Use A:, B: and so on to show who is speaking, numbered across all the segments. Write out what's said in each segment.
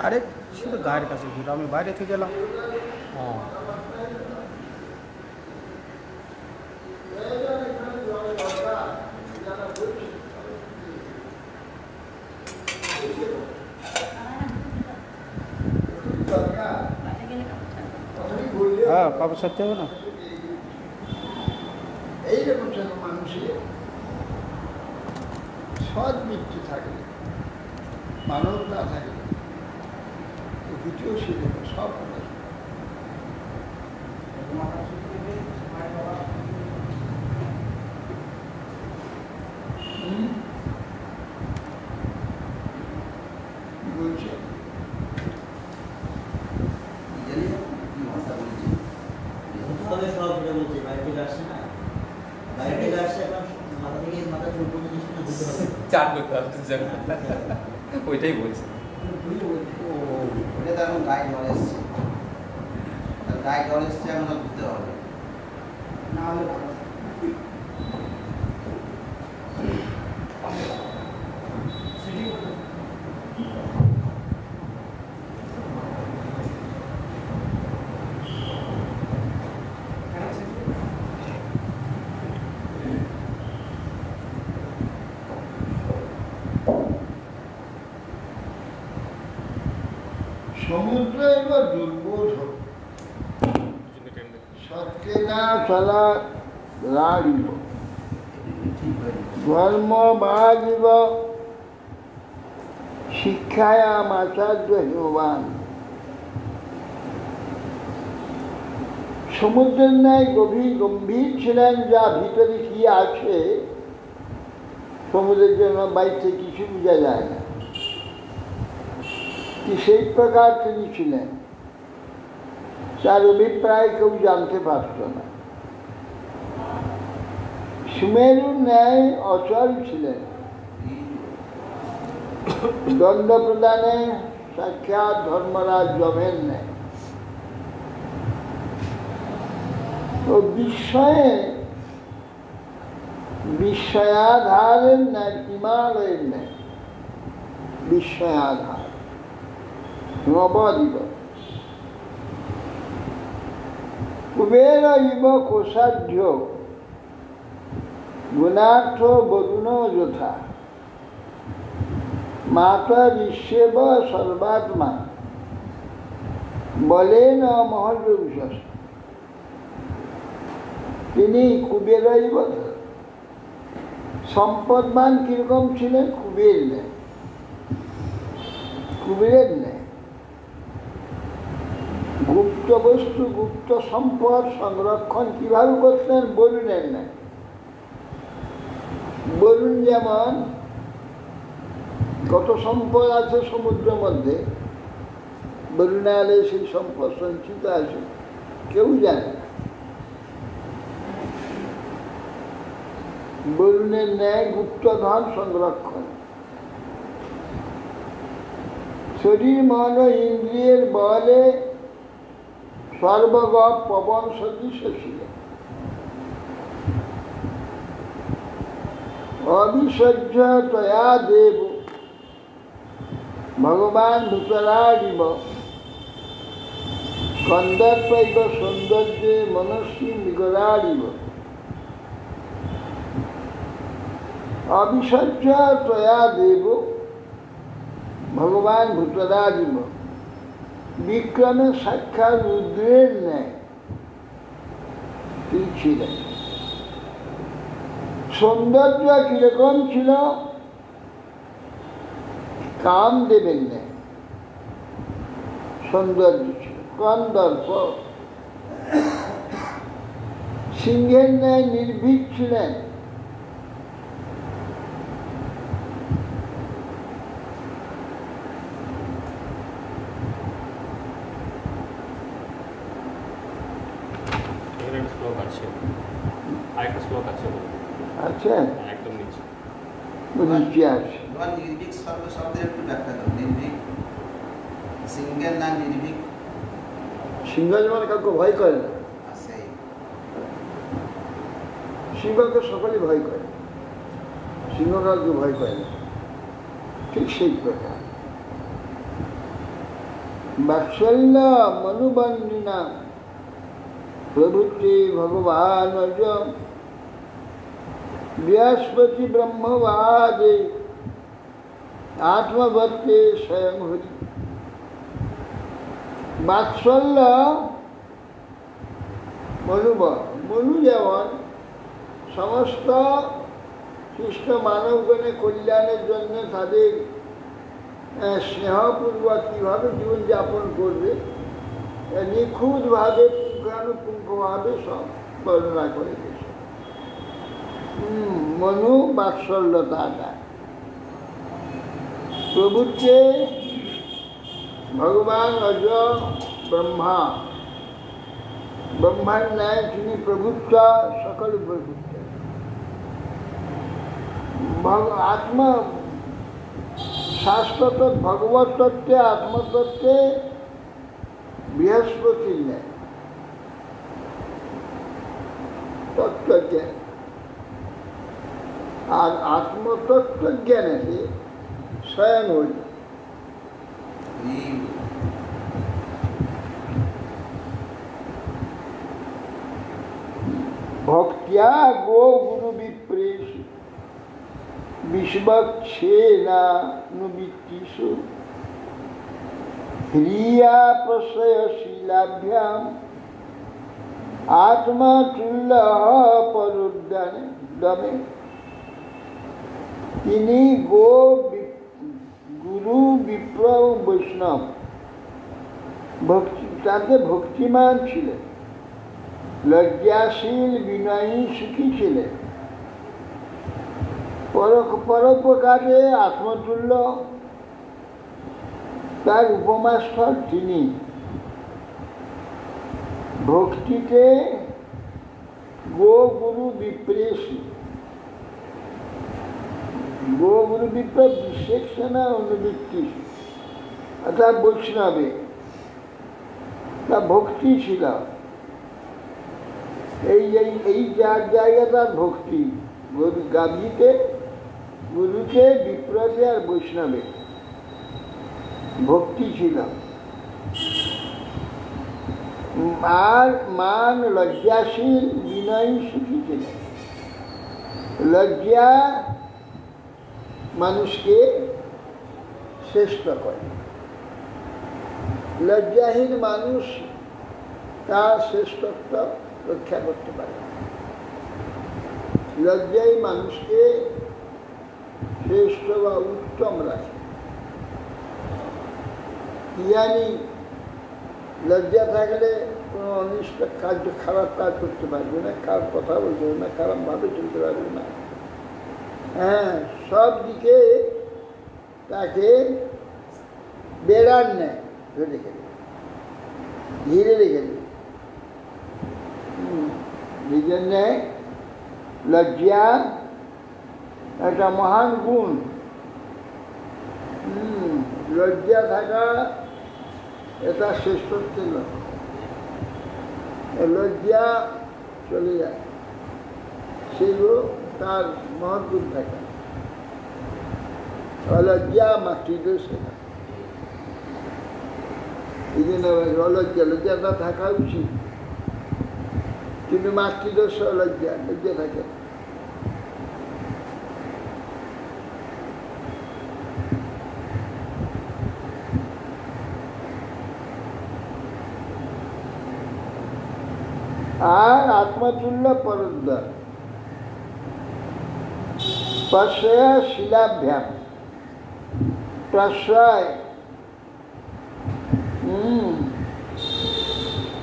A: আরে শুধু গায়ের কাছে ঘুরে আমি বাইরে থেকে গেলাম। হ্যাঁ, কাপড় ছাড়তে হবে না।
B: এইরকম যেন মানুষের সৎ বৃত্তি থাকে, মানবতা থাকে, দ্বিতীয় সেরকম সব বলছে
C: ওইটাই বলছি।
D: ওটা এখন গায়ে জল এসছে, গায়ে জল এসছে, এখন ধুতে হবে না হলে
B: সমুদ্র এবার দুর্বোধ সত্যে না চলা রাড়িব ধর্ম বাড়িব শিক্ষায়াম আচার্য হেবান। সমুদ্রের ন্যায় গম্ভীর ছিলেন, যা ভিতরে কি আছে সমুদ্রের জন্য বাইরে কিছু বোঝা যায় না, কি সেই প্রকার তিনি ছিলেন, তার অভিপ্রায় কেউ জানতে পারত না। সুমেরুর ন্যায় অচল ছিলেন, দণ্ড প্রদানে সাক্ষাৎ ধর্মরাজ যমের ন্যায়। ও বিস্ময়াধারের ন্যায়, হিমালয়ের ন্যায় বিস্ময়াধার নবদিব। কুবের ইব কোষাঢ্য গুণার্থ বরুণ যথা মাতা বিশ্বেব সর্বাত্মা বলেন মহর্ষ। তিনি কুবের ইব, সম্পদবান কিরকম ছিলেন? কুবের নেয়, কুবেরের নেয়। গুপ্ত বস্তু, গুপ্ত সম্পদ সংরক্ষণ কিভাবে করতেন? বরুণের নেয়। বরুণ যেমন কত সম্পদ আছে সমুদ্রের মধ্যে, বরুণালে সেই সম্পদ সঞ্চিত আছে, কেউ জানে না। বরুণের ন্যায় গুপ্তধন সংরক্ষণ। শরীর মন ইন্দ্রিয়ের বলে সর্বগত পবন সদৃশ ছিলেন। অবিসহ্য তয়া দেব ভগবান ভূতরাডিব কন্দর্পৈব সৌন্দর্যে মনস্বী বিগরাডিব। অবিসহ্য তয়া দেব ভগবান ভূতরাডিব, বিক্রমে সাক্ষাৎ রুদ্রের ন্যায় তিনি ছিলেন। সৌন্দর্য কিরকম ছিল? কামদেবের ন্যায় সৌন্দর্য ছিল, কন্দর্প। সিংহের ন্যায় নির্ভীক ছিলেন। আচ্ছা,
C: একদম নিচে
B: নিচে আছে।
D: নির্ভীক শব্দের একটু ব্যাখ্যা করো। নির্ভীক, সিংহের নাম নির্ভীক।
B: সিংহ যেমন কাউকে ভয় করে না,
D: সেই
B: সিংহকে সকলেই ভয় করে, সিংহ কাউকে ভয় করে না। ঠিক সেই প্রকার বাৎসল্য মনুবন্দিনা প্রভৃতি ভগবান বৃহস্পতি ব্রহ্মবাদে আত্মভক্তে স্বয়ং হরি। বাৎসল্য মনু যেমন সমস্ত সৃষ্ট মানবগণের কল্যাণের জন্য তাদের স্নেহপূর্বক কীভাবে জীবনযাপন করবে নিখুঁতভাবে পুঙ্খানুপুঙ্খভাবে সব বর্ণনা করে দিয়েছে। মনু বাৎসল্যতা প্রভুকে ভগবান অজ ব্রহ্মার ন্যায় তিনি প্রভুত্ব সকল প্রভুত্ব আত্মা শাশ্বত ভগবত তত্ত্বে আত্মতত্ত্বে বৃহস্পতির ন্যায় তত্ত্বজ্ঞান আর আত্মতত্ত্বজ্ঞানে স্বয়ং হইল। ভক্তিয়া গো গুরু বিপ্রেষ বিশ্বক্ষেনানুবৃত্তিষু হ্রিয়া প্রশ্রয়শীলাভ্যাম আত্মতুল্য পরোদ্যমে। তিনি গুরু বিপ্র বৈষ্ণব তাতে ভক্তিমান ছিলেন, লজ্জাশীল বিনয়ী সুখী ছিলেন, পরোপকারে আত্মতুল্য তার উপমাস্থল তিনি। ভক্তিতে গো গুরু বিপ্রেষী গো গুরু বিপ্র বিশেষণা অনুবৃত্তি অর্থাৎ বৈষ্ণবে তার ভক্তি ছিল। এই যার জায়গা তার ভক্তি গাভীতে গুরুকে বিপ্রতে আর বৈষ্ণবে ভক্তি ছিল। আর মান লজ্জাশীল বিনয়ী সুখী ছিলেন। লজ্জা মানুষকে শ্রেষ্ঠ করে, লজ্জাহীন মানুষ তার শ্রেষ্ঠত্ব রক্ষা করতে পারে। লজ্জাই মানুষকে শ্রেষ্ঠ বা উত্তম রাখে। কি জানি লজ্জা থাকলে কোনো অনিষ্ট কার্য খারাপ কাজ করতে পারবে না, খারাপ কথা বলতে পারবে না, খারাপভাবে চলতে পারবে না। হ্যাঁ, সব দিকে তাকে বেড়ার নেয় ধরে রেখে দেবে, ঘিরে রেখে দেবে। এই জন্যে লজ্জা একটা মহান গুণ। লজ্জা থাকা এটা শ্রেষ্ঠত্বের লক্ষ্য। লজ্জা চলে যায়, সেগুলো তার মহৎ গুণ থাকে। অলজ্জা মাতৃদোষ না, এই জন্য লজ্জাটা থাকা উচিত, কিন্তু মাতৃদোষ লজ্জা থাকে। আর আত্মতুল্য পরোদ্যম প্রশ্রয় শিলাভ্যাম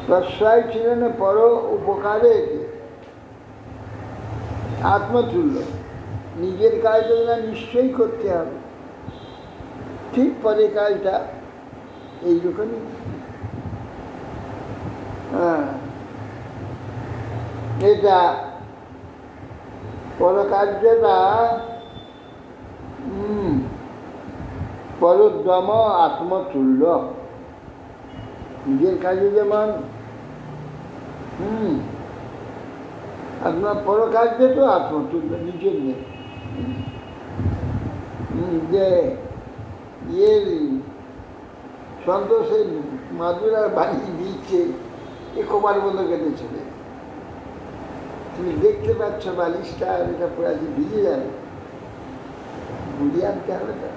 B: প্রশ্রয় ছিলেন পর উপকারে আত্মতুল্য। নিজের কাজটা নিশ্চয়ই করতে হবে, ঠিক পরে কাজটা এইরকমই। এটা পরকার্যটা পরোদ্যম আত্মতুল্য। নিজের কাজে যেমন আপনার পরকার্যে তো আত্মতুল্য, নিজের নেই। যে সন্তোষের মাদুরার বাড়ি দিচ্ছে এ কোমার মতো কেটে চলে। তুমি দেখতে পাচ্ছ বালিশটা এটা পুরা যে ভিজে যাবে, বুঝিয়ে আনতে হবে না,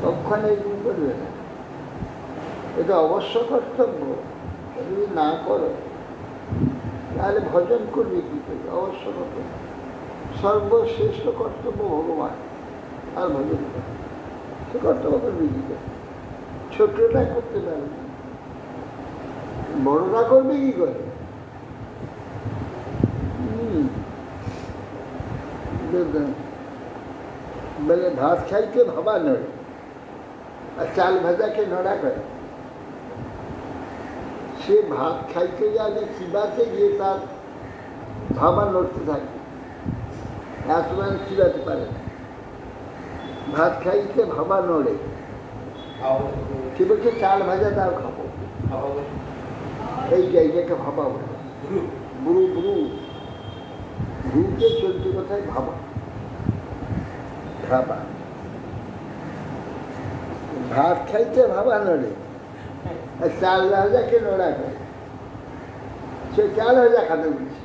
B: কক্ষণে এরকম করবে না। এটা অবশ্য কর্তব্য, যদি না করো তাহলে ভজন করবে কি করে? অবশ্য কর্তব্য, সর্বশ্রেষ্ঠ কর্তব্য ভগবান, আর ভজন করে সে কর্তব্য করবে কি করে? ছোটটা করতে পারবে না, বড়টা করবে কি করে? বলে ভাত খাইতে ভাবা নড়ে, আর চাল ভাজাকে নড়া করে। সে ভাত খাইতে যাবে চিবাতে গিয়ে তার ভাবা নড়তে থাকে, এত মানে চিবাতে পারে না। ভাত খাইতে ভাবা নড়ে, সে বলছে চাল ভাজা তার খাবো, এই জায়গাকে ভাবা বলে। বুড়ু বুড়ু ভুলতে চলতে কোথায় ভাবা, ভাবা। ভাত খাইতে ভাবা নড়ে, আর চাল ভাজাকে নড়া করে। সে চাল ভাজা খাতে বলছে,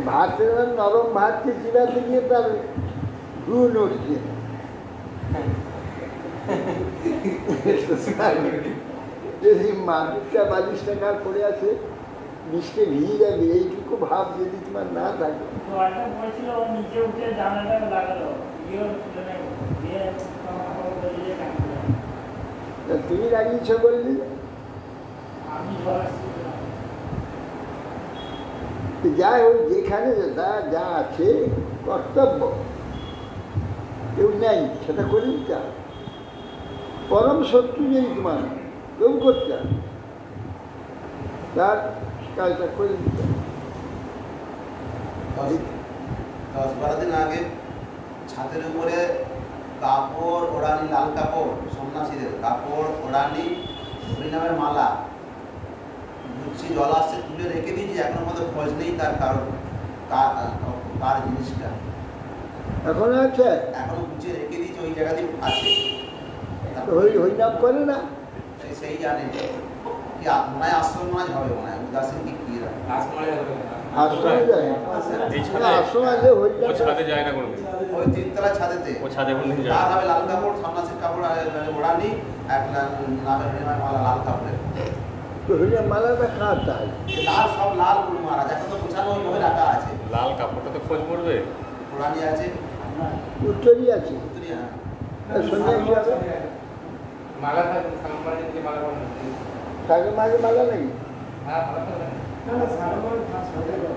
B: ভাতের নরম ভাতকে চিবাতে গিয়ে তার ভ্রু নড়ছে। যদি মানুষটা বালিশটা কার পড়ে আছে, বৃষ্টি ভিজে যাবে, এইটুকু ভাব যদি তোমার না থাকে। তুমি রাগিয়েছ বললি, যাই হোক, যেখানে যা আছে কর্তব্য কেউ নেই, সেটা করে দিতে হবে। পরম শত্রু নেই তোমার, কেউ করতে হবে, তার কাজটা করে দিতে হবে।
D: 10-12 দিন আগে ছাদের উপরে কাপড় ওড়ানি, লাল কাপড়, সন্ন্যাসীদের কাপড় ওড়ানি, হরিনামের মালা গুচ্ছি জল আসছে তুলে রেখে দিয়েছি, এখনো মতো খোঁজ নেই তার কারণ, কার জিনিসটা
B: এখনো আছে,
D: এখনো গুছিয়ে রেখে দিয়েছি, ওই জায়গাতেই আছে।
B: হরিনাম করে না,
D: সেই জানে কি মনে হয় আশ্রম মনে হবে, মনে হয় উদাসীন কি কি
B: আশ্রমে যায়, আশ্রমে যে হরিনাম
C: ছাদে যায় না কোনোদিন,
D: ওই 3তলা ছাদেতে
C: ও ছাদে কোনোদিন যায়
D: আর হবে লাল কাপড়, সন্ন্যাসীর কাপড় ওড়ানি, এক নামের হরিনামের মালা লাল কাপড়ের।
B: হরিনাম মালাটা কার? তাহলে
D: লাল, সব লাল গুলো মহারাজ, এখন তো গোছানো ওইভাবে রাখা আছে।
C: লাল কাপড়টা তো খোঁজ পড়বে,
D: ওড়ানি আছে,
B: উত্তরই আছে,
D: উত্তরি, হ্যাঁ
B: সন্ন্যাসী হবে,
E: মালা থাকে সামনে যে মালা বানানো
B: থাকে মাঝে মালা নেই।
E: হ্যাঁ মালা থাকে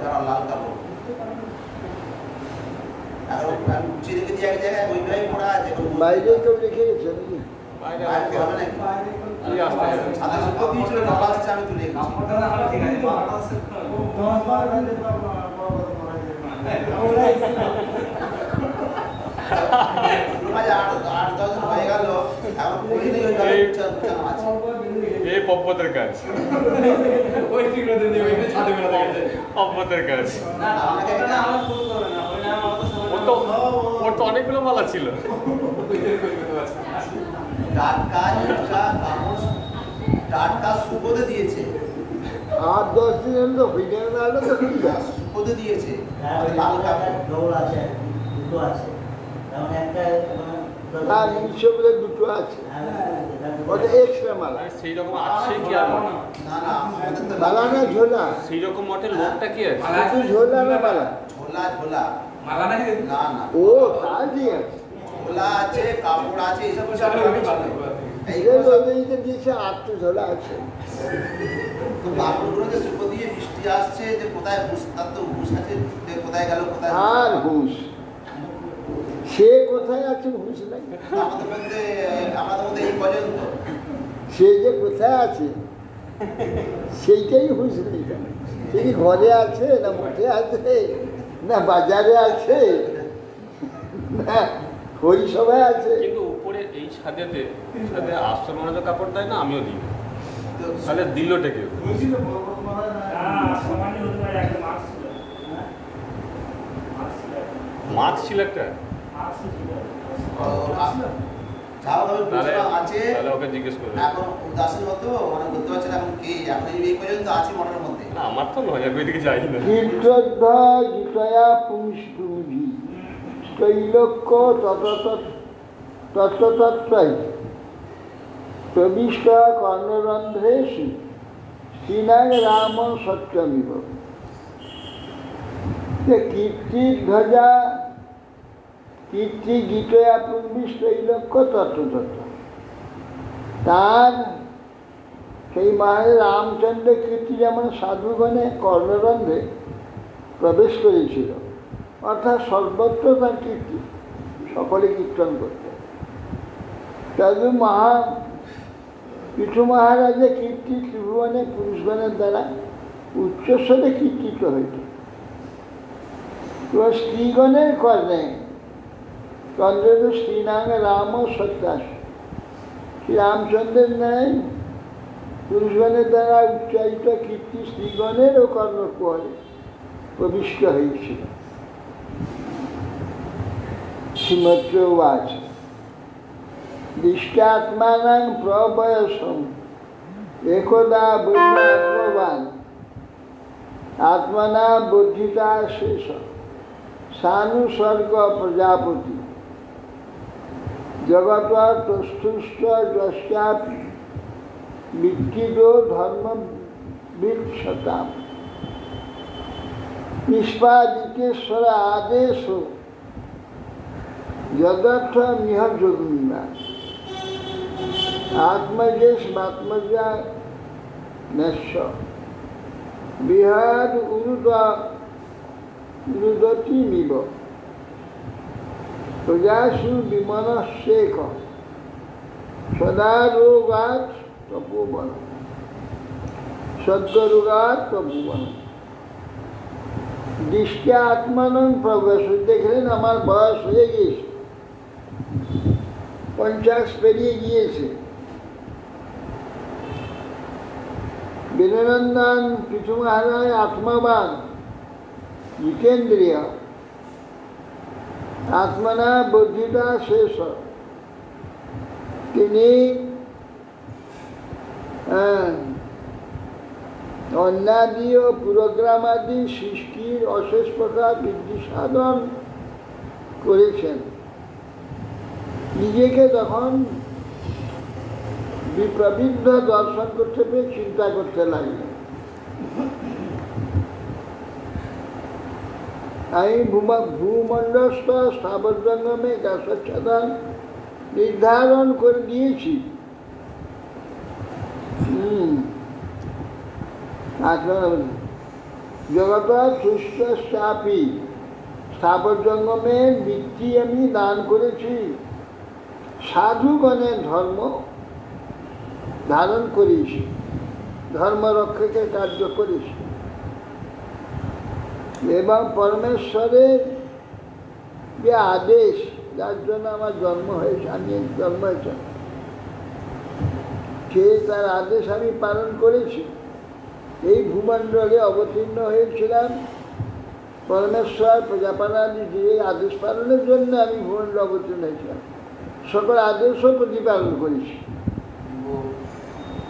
D: যারা লাল কাপড় এখন আমি গুছিয়ে রেখে দিয়ে এক জায়গায় ওইভাবেই পড়া আছে।
B: বাইরে কেউ রেখে গেছে নাকি?
C: বাইরে
D: বাইরে হবে নাকি?
C: এই আসতে হবে।
D: ছাদে শুকো দিয়েছিল, নলা আসছে, আমি তুলে গেছি। আজ 8-10 দিন হয়ে গেল, এখন পড়িনি, ওইভাবে গুছানো আছে।
C: এই পব্বতের কাজ,
E: ওই ঠিক করে দিই, ওই ছাদে মেলা গেছে
C: পব্বতের কাজ।
D: না না, আমাকে একটা
E: আমার ফোন করে না, ওই না আমার তো
C: ওর তো অনেকগুলো মালা ছিল।
D: টাটকা ঝুটকা কাপড়, টাটকা সুবোধে দিয়েছে,
B: 8-10 দিন হলো হরিনাম না হলো তো ঠিক আছে।
D: সুবোধে দিয়েছে
F: লাল
D: লাল কাপড়।
F: দৌড় আছে, দুটো আছে, যেমন একটা
B: আর ইনশো বলে দুটো আছে, ওটা এক্সট্রা মালা।
C: সেই রকম আছে কি আর
D: না না, আমাদের তো
B: মালা না ঝোলা,
C: সেই রকম মঠের লোকটা কি আছে?
B: শুধু ঝোলা না মালা?
D: ঝোলা ঝোলা
E: মালা নাকি
D: না না,
B: ও তা ঠিক আছে,
D: ঝোলা আছে, কাপড় আছে, এইসব কিছু
E: চালু
D: আমি
E: ভালো
D: এই
B: ওদেরকে দিয়েছে 8টা ঝোলা আছে।
D: কাপড়গুলো যে সুপো দিয়ে বৃষ্টি আসছে, যে কোথায় হুঁশ, তার তো হুঁশ আছে, যে কোথায় গেল কোথায়
B: আর হুঁশ, সে কোথায় আছে হুঁশ নাই,
D: আমাদের মধ্যে এই পর্যন্ত
B: সে যে কোথায় আছে সেইটাই হুঁশ নেই। সে কি ঘরে আছে, না মঠে আছে, না বাজারে আছে, না হরিসভায় আছে?
C: কিন্তু উপরে এই ছাদে আশ্রম মনে কাপড় দেয় না, আমিও দিই না।
D: তো
C: তাহলে দিলটা কেউ মাছ ছিল একটা,
D: যাও তবে
C: তাহলে
D: প্রশ্ন আছে
C: তাহলে ওকে জিজ্ঞেস করবে।
D: এখন উদাসীন হতো মানে বলতে পারছে না এখন কি এখন এই পর্যন্ত আছে মনের মধ্যে
C: না আমার তো নয়, আমি এদিকে যাই না।
B: তীর্থোদ্ধা গীতয়া পুংস্তুভি ত্রৈলোক্য তত্ত্বতত্ত্বৈ প্রবিষ্ট কর্ণরন্ধ্রেষু শ্রীনাগ রাম সত্যমিব। কীর্তিধ্বজা কীর্তি গীতয়া পুংবিশ ত্রৈলোক্য তত্ত্বতত্ত্ব, তার সেই মহারাজ রামচন্দ্রের কীর্তি যেমন সাধুগণে কর্ণরন্ধ্রে প্রবেশ করেছিল, অর্থাৎ সর্বত্র তার কীর্তি, সকলে কীর্তন করতে। তদু পৃথু মহারাজের কীর্তি ত্রিভুবনে পুরুষগণের দ্বারা উচ্চস্বরে কীর্তিত হইত। এবং স্ত্রীগণের কর্ণে চন্দ্রের শ্রীনাগ রাম সত্যাস, শ্রীরামচন্দ্রের ন্যায় পুরুষগণের দ্বারা উচ্চারিত কীর্তি স্ত্রীগণেরও কর্ণকুহরে প্রবিষ্ট হয়েছিল। শ্রীমদ্বাচ দৃষ্টাত্মানাং প্রবয়সম একদা ব্রহ্মাত্মবান আত্মনা বুদ্ধিতা শেষ সানুসর্গ প্রজাপতি জগৎ তস্থুষ্ট যস্যাপি বিক্ষিদো ধর্মবিৎসতাম নিষ্পাদিতেশ্বর আদেশ যদর্থ মিহ যোগিনা আত্মজেশ আত্মজা নশ্য বিহাদ উরুদতি মিব প্রজাসু বিমনশেখ সদা রোগাৎ তপোবন সদ্গরোগাৎ তপোবন। দৃষ্টা আত্মানং প্রবেশ, দেখলেন আমার বয়স হয়ে গিয়েছে, 50 পেরিয়ে গিয়েছে। বিনন্দন পৃথু মহারাজ আত্মবান জিতেন্দ্রিয় আত্মনা বুদ্ধিতা শেষ, তিনি অন্নাদি ও পুরোগ্রামাদি সৃষ্টির অশেষ প্রকার বৃদ্ধি সাধন করেছেন। নিজেকে তখন বিপ্রবৃদ্ধ দর্শন করতে পেরে চিন্তা করতে লাগলেন, আমি ভূমণ্ডস্থ স্থাবর জঙ্গমে গাছাচ্ছাদন নির্ধারণ করে দিয়েছি। জগৎ সুস্থ চাপি স্থাবর জঙ্গমের বৃত্তি আমি দান করেছি, সাধুগণের ধর্ম ধারণ করেছি, ধর্ম রক্ষকের কার্য করেছি এবং পরমেশ্বরের যে আদেশ, যার জন্য আমার জন্ম হয়েছে, আমি জন্ম হয়েছে, সে তার আদেশ আমি পালন করেছি। এই ভূমণ্ডলে অবতীর্ণ হয়েছিলাম পরমেশ্বর প্রজাপালাদি যে আদেশ পালনের জন্য আমি ভূমণ্ডলে অবতীর্ণ হয়েছিলাম, সকল আদেশও প্রতিপালন করেছি।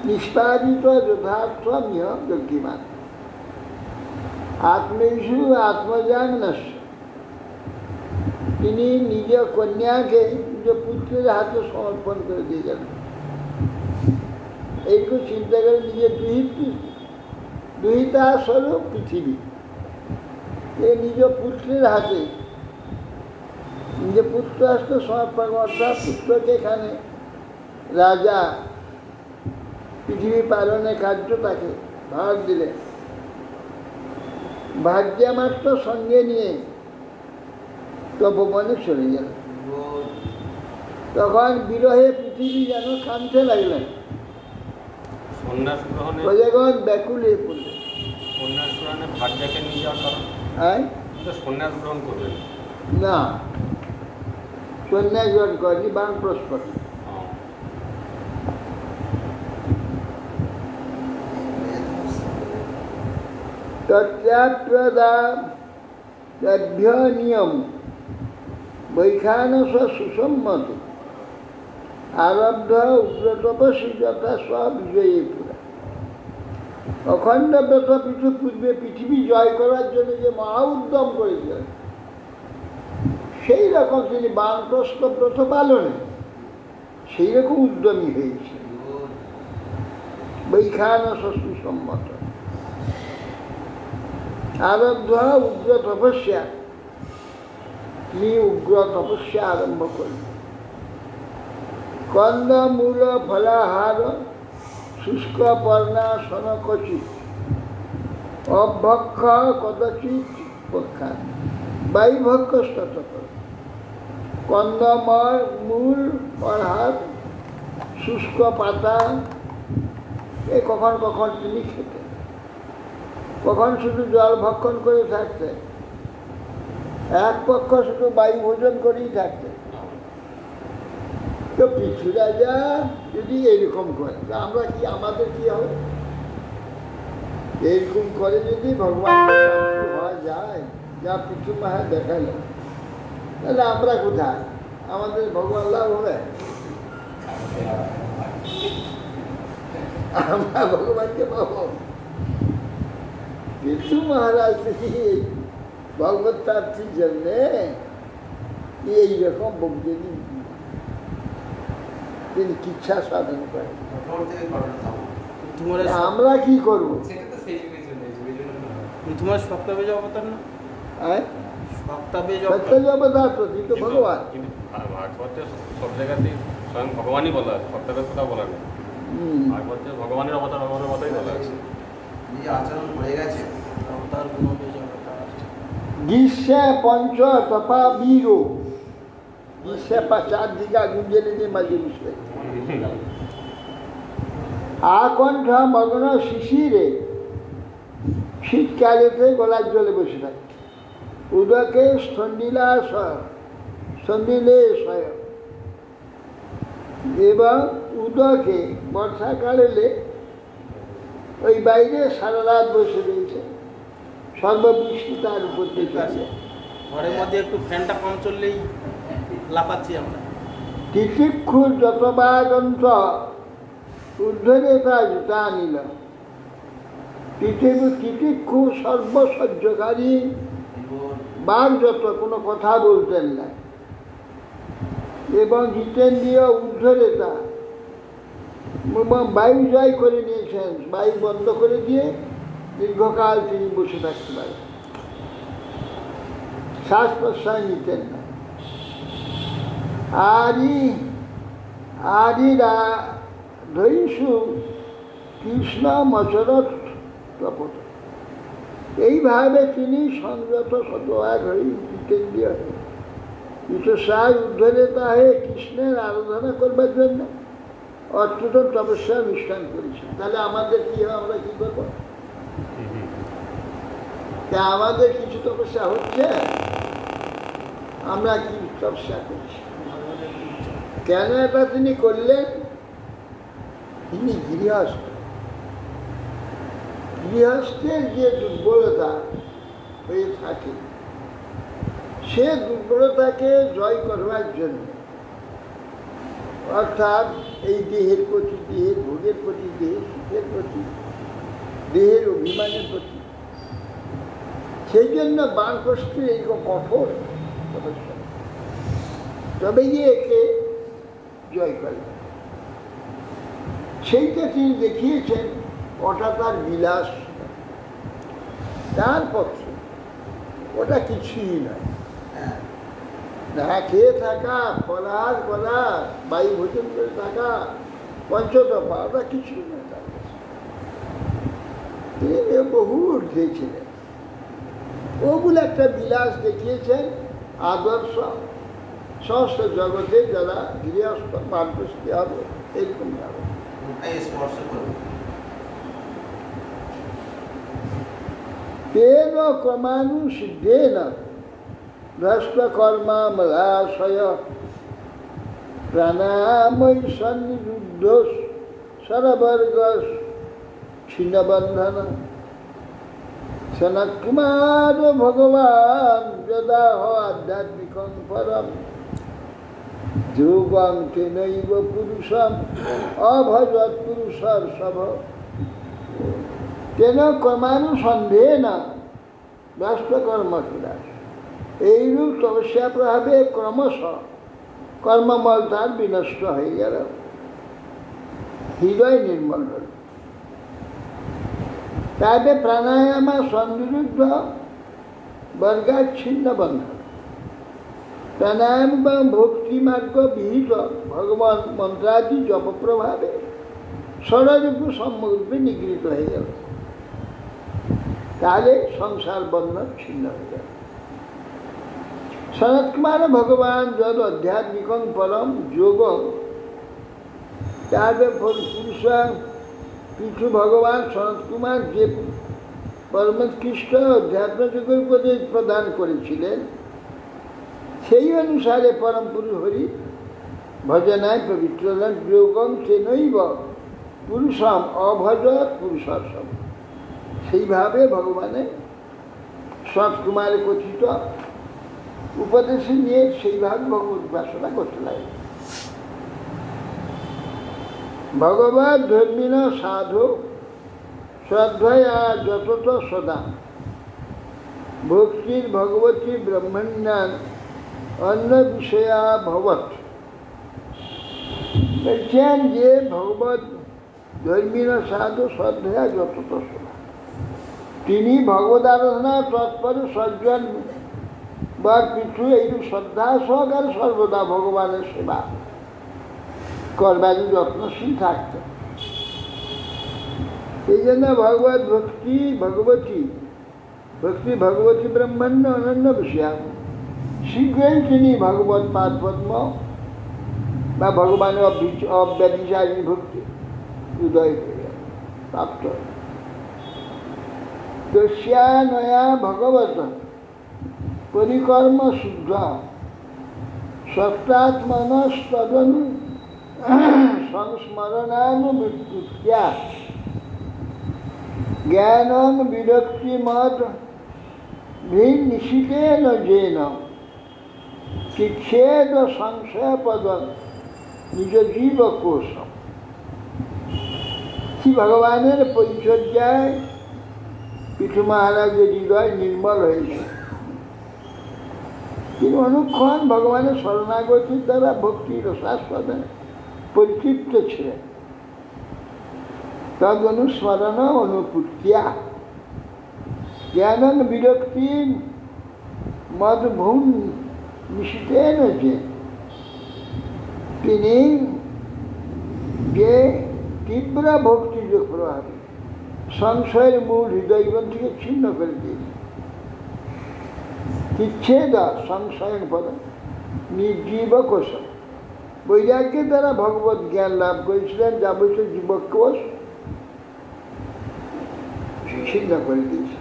B: নিষ্পাদিত যথার্থ মিহ যজ্ঞিমান আত্মেষু আত্মজান নশ্য, তিনি নিজ কন্যাকে নিজ পুত্রের হাতে সমর্পণ করে দিয়ে গেলেন। এইটুকু চিন্তা করে নিজের দুহিতা স্বরূপ পৃথিবী, এ নিজ পুত্রের হাতে, নিজের পুত্র হাতে সমর্পণ, অর্থাৎ পুত্রকে এখানে রাজা পৃথিবী পালনের কার্য তাকে ভাগ দিলেন। ভাগ্যমাত্র সঙ্গে নিয়ে তপবনে চলে গেলেন। তখন বিরহে পৃথিবী যেন কাঁদতে লাগলেন, প্রজাগণ ব্যাকুল হয়ে পড়লেন।
C: সন্ন্যাস গ্রহণে ভাগ্যকে নিয়ে যাওয়ার কারণ সন্ন্যাস গ্রহণ করবেন
B: না, সন্ন্যাস গ্রহণ করেনি, বান প্রস্পতি। তত্যাপ্রদাভ্য নিয়ম বৈখানস সুসম্মত আরব্ধ উগ্র তপস্বী যথা স্ববিজয়ী পুরা। অখণ্ড ব্রত পিছু পূর্বে পৃথিবী জয় করার জন্য যে মহা উদ্যম করেছিলেন, সেই রকম তিনি বানপ্রস্থ ব্রত পালনে সেই রকম উদ্যমী হয়েছে। বৈখানস সুসম্মত আরব্ধ উগ্র তপস্যা, তিনি উগ্র তপস্যা আরম্ভ করলেন। কন্দমূল ফলাহার শুষ্ক পর্ণাসন কচিত অভক্ষ কদচিত পক্ষা বায়ুভক্ষ স্তত। কন্দমূল মূল ফলহার শুষ্ক পাতা এ কখন কখন তিনি খেতেন, কখন শুধু জল ভক্ষণ করে থাকতেন, এক পক্ষ শুধু বায়ু ভোজন করেই থাকতেন। তো পৃথু রাজা যদি এরকম করে, আমরা কি, আমাদের কি হবে? এরকম করে যদি ভগবান হওয়া যায়, যা পৃথু মাহা দেখালো, তাহলে আমরা কোথায়? আমাদের ভগবান লাভ হবে? আমরা ভগবানকে পাবো? পৃথু মহারাজ ভগবত প্রাপ্তির জন্যে এইরকম বক্তব্য তিনি কিচ্ছা সাধন করেন। আমরা কি করবো?
A: তোমার সপ্তাহে অবতার না,
B: সপ্তাহে অবতার তো তিনি তো ভগবান।
C: ভাগবতে সব জায়গাতেই স্বয়ং ভগবানই বলা আছে, সপ্তাহের কথা বলা নেই। ভাগবতে ভগবানের অবতার, ভগবানের কথাই বলা আছে।
D: নিজে আচরণ হয়ে গেছে।
A: অবতার গুণ বেজ অবতার।
B: গ্রীষ্মে পঞ্চ তপা বীর, গ্রীষ্মে 4 দিঘা গুঞ্জে নিয়ে মাঝে বসে আকণ্ঠ মগ্ন শিশিরে, শীতকালেতে গলার জলে বসে থাকে। উদকে স্থন্দিলে শয়, এবং উদকে বর্ষাকালে ওই বাইরে সারা রাত বসে রয়েছে, সর্ববৃষ্টি তার উপর থেকে আসে।
A: ঘরের মধ্যে একটু ফ্যানটা কম চললেই লাফাচ্ছি আমরা।
B: তিতিক্ষুর যতবা গ্রন্থ ঊর্ধ্বরে তা জুতা আনিল। তিতিক্ষু সর্বসহ্যকারী, বাঘ যত, কোনো কথা বলতেন না, এবং জিতেন্দ্রীয় ঊর্ধ্বরেতা, বায়ু জয় করে নিয়েছেন। বায়ু বন্ধ করে দিয়ে দীর্ঘকাল তিনি বসে থাকতে পারেন, শ্বাস প্রশ্বাস নিতেন না। ধৈষু কৃষ্ণ মচরত তপত, এইভাবে তিনি সংযত শতভাগ হয়ে জিতেন্দ্রীয় হয়ে বিশ্বসায় উদ্ধরেতা হয়ে কৃষ্ণের আরাধনা করবার জন্য অত্যন্ত তপস্যা অনুষ্ঠান করেছেন। তাহলে আমাদের কি হবে? আমরা কি করবো? আমাদের কিছু তপস্যা হচ্ছে? আমরা কি তপস্যা করছি? কেন এটা তিনি করলেন? তিনি গৃহস্থের যে দুর্বলতা হয়ে থাকে, সে দুর্বলতাকে জয় করবার জন্য, অর্থাৎ এই দেহের প্রতি, দেহের ভোগের প্রতি, দেহের সুখের প্রতি, দেহের অভিমানের প্রতি, সেই জন্য বানপ্রস্থের এইরকম কঠোর তপস্যা, তবে গিয়ে একে জয় করে। সেইটা তিনি দেখিয়েছেন। ওটা তার বিলাস, তার পক্ষে ওটা কিছুই নয়। না খেয়ে থাকা, ফলাহার করা, বায়ু ভোজন করে থাকা, পঞ্চতপা, ওটা কিছুই নয় তার কাছে। তিনি বহু ঊর্ধ্বে, ওগুলো একটা বিলাস দেখিয়েছেন। আদর্শ সমস্ত জগতে যারা গৃহস্থ বানপ্রস্থ হবে, এরকম হবে।
D: স্পর্শ করবে।
B: তেন ক্রমানুসিদ্ধেন ভ্রষ্টকর্মামলাশয় প্রাণাময়ী সন্নিরুদ্ধ সরবর্গ ছিন্নবন্ধন। সনত কুমার ভগবান যদাহ আধ্যাত্মিকং পরম যোগং তেনৈব পুরুষম অভজৎ পুরুষর সভ তেন কর্মানুসন্ধেন ব্যস্ত কর্মসুরা। এইরূপ তপস্যা প্রভাবে ক্রমশ কর্মমল তার বিনষ্ট হয়ে গেল, হৃদয় নির্মল হল। তাতে প্রাণায়ামা সন্নিরুদ্ধ বর্গাচ্ছিন্ন বন্ধন। প্রাণায়াম বা ভক্তি মার্গ বিহিত ভগবান মন্ত্রাদি জপ প্রভাবে ষড়রূপে সম্যকরূপে নিগৃহীত হয়ে গেল। তাহলে সংসার বন্ধন ছিন্ন হয়ে গেল। সনত কুমার ভগবান যদ আধ্যাত্মিকং পরম যোগ তারপরে পুরুষ কিছু ভগবান সনত কুমার যে পরমোৎকৃষ্ট অধ্যাত্ম যুগের উপদেশ প্রদান করেছিলেন, সেই অনুসারে পরম পুরুষ হরি ভজনায় পবিত্র যোগং তেনৈব পুরুষম অভজ পুরুষর্ষম। সেইভাবে ভগবানের সনত কুমারের কথিত উপদেশে নিয়ে সেইভাবে ভগবত উপাসনা করতে লাগে। ভগবত ধর্মিণ সাধু শ্রদ্ধয়া যতত সদা ভক্তির ভগবতী ব্রহ্মণ্যান অন্য বিষয়া ভবত। বলছেন যে ভগবত ধর্মিণ সাধু শ্রদ্ধয়া যতত সদা, তিনি ভগবত আরাধনা তৎপর সজ্জন বা কিছু এইরূপ শ্রদ্ধা সহকারে সর্বদা ভগবানের সেবা করবার যত্নশীল থাকতেন। এই জন্য ভগবত ভক্তি ভগবতী ব্রহ্মাণ্য অনন্য বিষয়া, শীঘ্রই তিনি ভগবত পাদ পদ্ম বা ভগবানের অব্যভিচারী ভক্তি উদয় করে প্রাপ্ত। তস্যা নয়া ভগবত পরিকর্ম শুদ্ধ সত্যাত্মনস্তদনু সংস্মরণানুবৃত্ত্যা জ্ঞানং বিরক্তিমদ নিশিতেন যেন চিচ্ছেদ সংশয়পদ নিজ জীব কোশম। শ্রী ভগবানের পরিচর্যায় পৃথু মহারাজের হৃদয় নির্মল হয়েছে। তিনি অনুক্ষণ ভগবানের শরণাগতির দ্বারা ভক্তি রসাস্বাদে পরিতৃপ্ত ছিলেন। তদ অনুস্মরণ অনুপূর্তিয়া জ্ঞানং বিরক্তি মদভূম নিশিতেন যে, তিনি যে তীব্র ভক্তিযোগ প্রভাবে সংশয়ের মূল হৃদয়গ্রন্থ থেকে ছিন্ন করে দিয়েছে। চিচ্ছেদ সংশয় পদ নির্জীব কোষ, বৈরাগ্যের দ্বারা ভগবত জ্ঞান লাভ করেছিলেন, যাবতীয় জীবকোষ ছিন্ন করে দিয়েছে।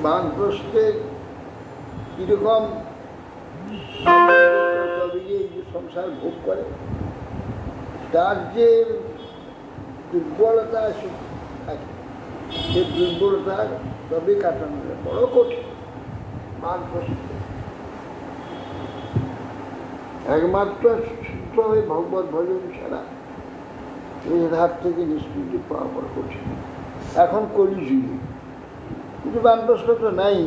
B: বানপ্রস্থের কিরকম সংসার ভোগ করে, তার যে দুর্বলতা থাকে, সে দুর্বলতা তবে কাটানো যায়, বড় কঠিন। বানপ্রস্থ একমাত্র শুদ্ধ হয়ে ভগবত ভজন ছাড়া এই হাত থেকে নিষ্কৃতি পাওয়া বড় কঠিন। এখন কলিযুগে কিন্তু বানপ্রস্থ তো নাই,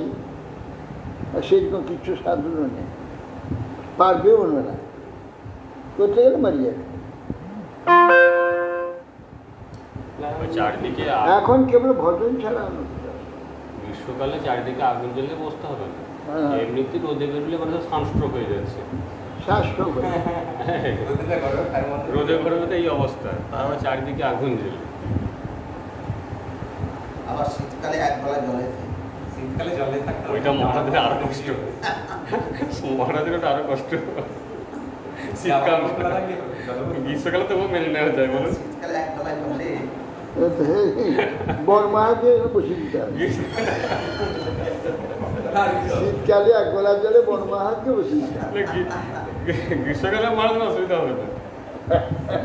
B: আর সেরকম কিছু সাধনও নেই, পারবেও না, করতে গেলে মারি যাবে।
C: চারদিকে
B: এখন কেবল ভজন ছাড়া
C: গ্রীষ্মকালে চারিদিকে আগুন জ্বলে বসতে হবে না, এমনিতে রোদে বেরোলে মানে সানস্ট্রোক হয়ে যাচ্ছে। রোদে বেরোবে এই অবস্থা, তারপর চারিদিকে আগুন জ্বলে।
D: আবার শীতকালে এক বেলা জলে
E: শীতকালে জলে থাকতে
C: ওইটা মহারাজের আরো কষ্ট, মহারাজের ওটা আরো কষ্ট। শীতকাল গ্রীষ্মকালে তবু মেনে নেওয়া যায়, বলো।
D: শীতকালে এক বেলা জলে
B: বর্মাকে বসে দিতে হবে। শীতকালে এক বেলা জলে বর্মাহাতকে বসে দিতে হবে।
C: গ্রীষ্মকালে মহারাজের অসুবিধা হবে না,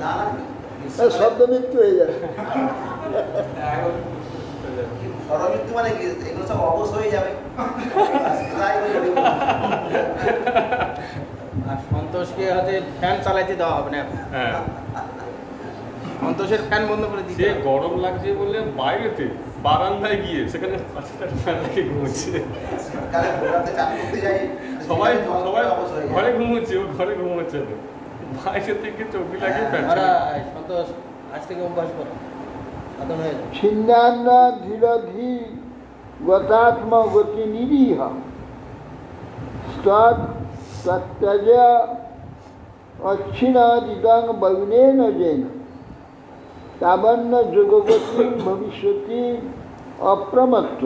D: না না
B: শব্দ মৃত্যু হয়ে যাবে।
D: পরমৃত্যু মানে কি? এগুলো সব অবশ হয়ে যাবে।
A: আর সন্তোষকে হচ্ছে ফ্যান চালাইতে দেওয়া হবে না এখন।
C: হ্যাঁ,
A: সন্তোষের ফ্যান বন্ধ করে দিতে
C: সে
A: হবে।
C: গরম লাগছে বলে বাইরেতে বারান্দায় গিয়ে সেখানে ফ্যান লাগিয়ে ঘুমোচ্ছে।
D: কালে ভোররাতে চান করতে যাই,
C: সবাই সবাই
D: অবশ হয়ে
C: ঘরে
D: যায়।
C: ঘুমোচ্ছে, ও ঘরে ঘুমোচ্ছে না, বাইরে থেকে চোখি লাগিয়ে ফ্যান
A: আমরা সন্তোষ আজ থেকে অভ্যাস করো, সাধন হয়ে যাবে।
B: ছিন্নান্ন ধীরধি গতাত্ম গতি নিরীহ তত্ত্বজ অচ্ছিন্নদিদং বগুনেন যেন তাবন্ন যোগগতি ভবিষ্যতি অপ্রমত্ত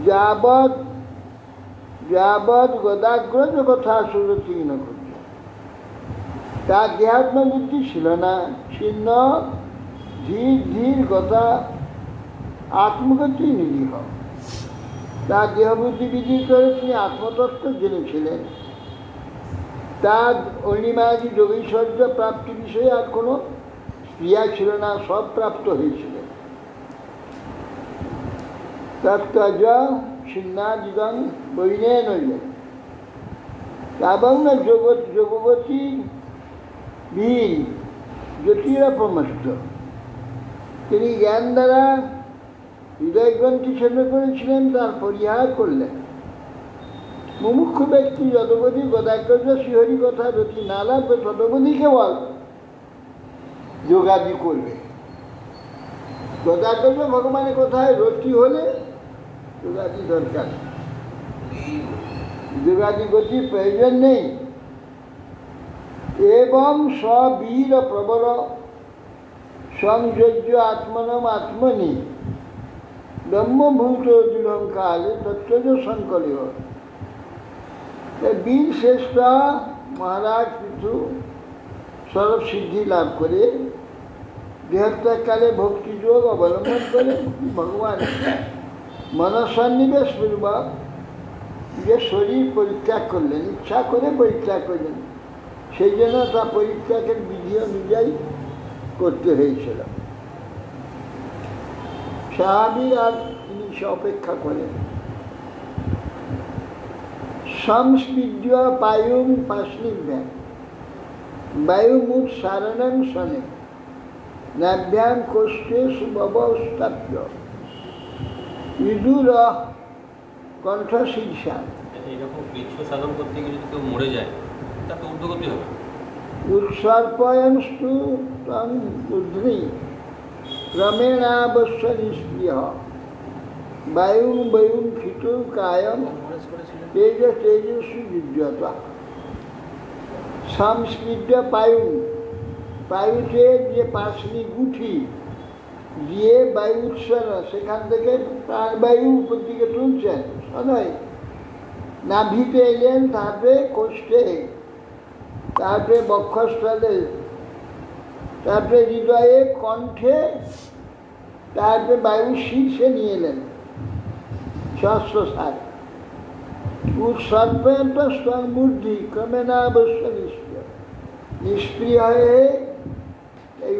B: যাবৎ যাবৎ গদাগ্রজ কথা সুরতি ন করছে। তার দেহাত্ম বুদ্ধি ছিল না, ছিন্ন ধীর ধীর গতা আত্মগতি নিরীহ। তার দেহবুদ্ধি বিধি করে তিনি আত্মতত্ত্ব জেনেছিলেন। তার অনিমাদি যোগীশ্বর্য প্রাপ্তি বিষয়ে আর কোনো ক্রিয়া ছিল না, সব প্রাপ্ত হয়েছিলেন। তত্ত্বজ ছিন্নাদিদং বৈনেন এবং যোগবতী বীর জ্যোতিরপমস্ত। তিনি জ্ঞান দ্বারা হৃদয় গ্রন্থি ছেদ করেছিলেন, তার পরিহার করলেন। মুমুক্ষু ব্যক্তি যতবধি গদাগ্রজ শ্রীহরি কথা রতি না লাগবে ততবধি কেবল যোগাদি করবে। গদাগ্রজ ভগবানের কথায় রতি হলে যোগাদি দরকার, যোগাদি গতির প্রয়োজন নেই। এবং স্ববীর প্রবল সংযোজ্য আত্মনম আত্মনি ব্রহ্মভূত দৃঢ়কালে তত্ত্বজ সংকলীয়। বীর শ্রেষ্ঠ মহারাজ কিছু সর্ব সিদ্ধি লাভ করে দেহত্যাগকালে ভক্তিযোগ অবলম্বন করে ভগবান মনসন্নিবেশ পূর্বক যে শরীর পরিত্যাগ করলেন, ইচ্ছা করে পরিত্যাগ করলেন, সেই জন্য তা পরিত্যাগের বিধি অনুযায়ী করতে হয়েছিল। স্বাভাবিক আর তিনি সে অপেক্ষা করেন। সংস্পৃজ্য বায়ুং পাশনিভ্যাম বায়ুমুখ সারণং শনে নাভ্যাম কোষ্ঠে সুবস্থাপ্য বিদুর কণ্ঠশীর্ষা।
E: এইরকম কৃচ্ছ সাধন করতে গিয়ে যদি কেউ মরে যায় তার তো ঊর্ধ্বগতি হবে।
B: উৎসর্পয়ংস্তু তং ঊর্ধ্বি ক্রমেণাবশ্য নিষ্ক্রিয় বায়ুং বায়ুং ক্ষিতু কায়ং তেজ তেজস্বী যুজ্যতা। সংস্পৃজ্য পায়ু, পায়ুতে যে পাশনি গুঠি দিয়ে বায়ু উৎসর্গ, সেখান থেকে প্রাণবায়ু উপর দিকে তুলছেন সদয়। নাভিতে এলেন, তারপরে কোষ্ঠে, তারপরে বক্ষস্থলে, তারপরে হৃদয়ে, কণ্ঠে, তারপরে বায়ু শীর্ষে নিয়ে এলেন সহস্রসার। উৎসর্পয়ন্ত স্তম্বুদ্ধি ক্রমেণাবশ্য নিষ্ক্রিয়, নিষ্ক্রিয় হয়ে এই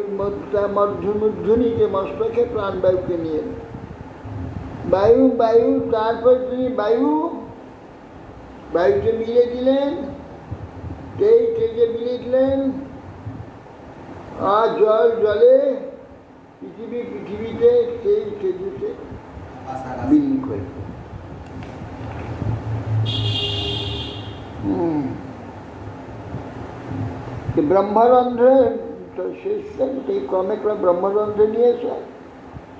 B: মধ্যমূর্ধনিকে মস্তকে প্রাণবায়ুকে নিয়ে এলেন। বায়ু বায়ু, তারপর তিনি বায়ুতে মিলে দিলেন, তেজে মিলে দিলেন, আর জলে, পৃথিবীতে তেজে বিলীন করে। ব্রহ্মরন্ধ্রে ক্রমে ক্রমে ব্রহ্মরন্ধ্রে নিয়ে এসে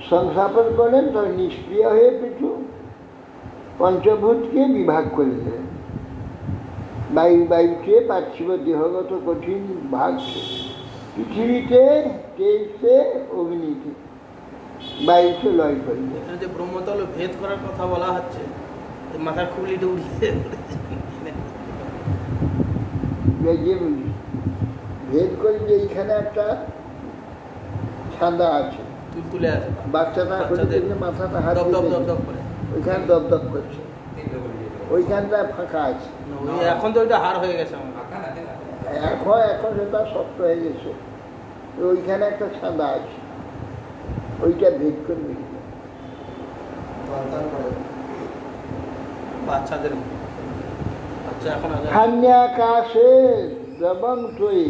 B: সংস্থাপন করলেন। তার নিষ্ক্রিয় হয়ে পিছু পঞ্চভূতকে বিভাগ করে দিলেন। বায়ুতে পার্থিব দেহগত কঠিন ভাগ, পৃথিবীতে তেজে, অগ্নিতে, বায়ুতে লয় করে দিলেন।
A: এখানে যে ব্রহ্মতল ভেদ করার কথা বলা হচ্ছে, মাথার খুবলিটা উড়িয়ে
B: যে ভেদ করে যে এইখানে একটা ছাঁদা আছে,
A: তুলতুলে আছে,
B: বাচ্চাটা করে দিলে মাথাটা হাত
A: করে
B: ওইখানে দপদপ করছে, ওইখানটা ফাঁকা আছে।
A: এখন তো ওইটা হার হয়ে গেছে আমার।
B: এখন সেটা শক্ত হয়ে গেছে। ওইখানে একটা ছাঁদা আছে, ওইটা ভেদ করে বেরিয়ে যায়।
D: দরকার পড়ে
A: বাচ্চাদের বাচ্চা এখন আগে
B: খান্যাকাশে দ্রবং ত্বয়ি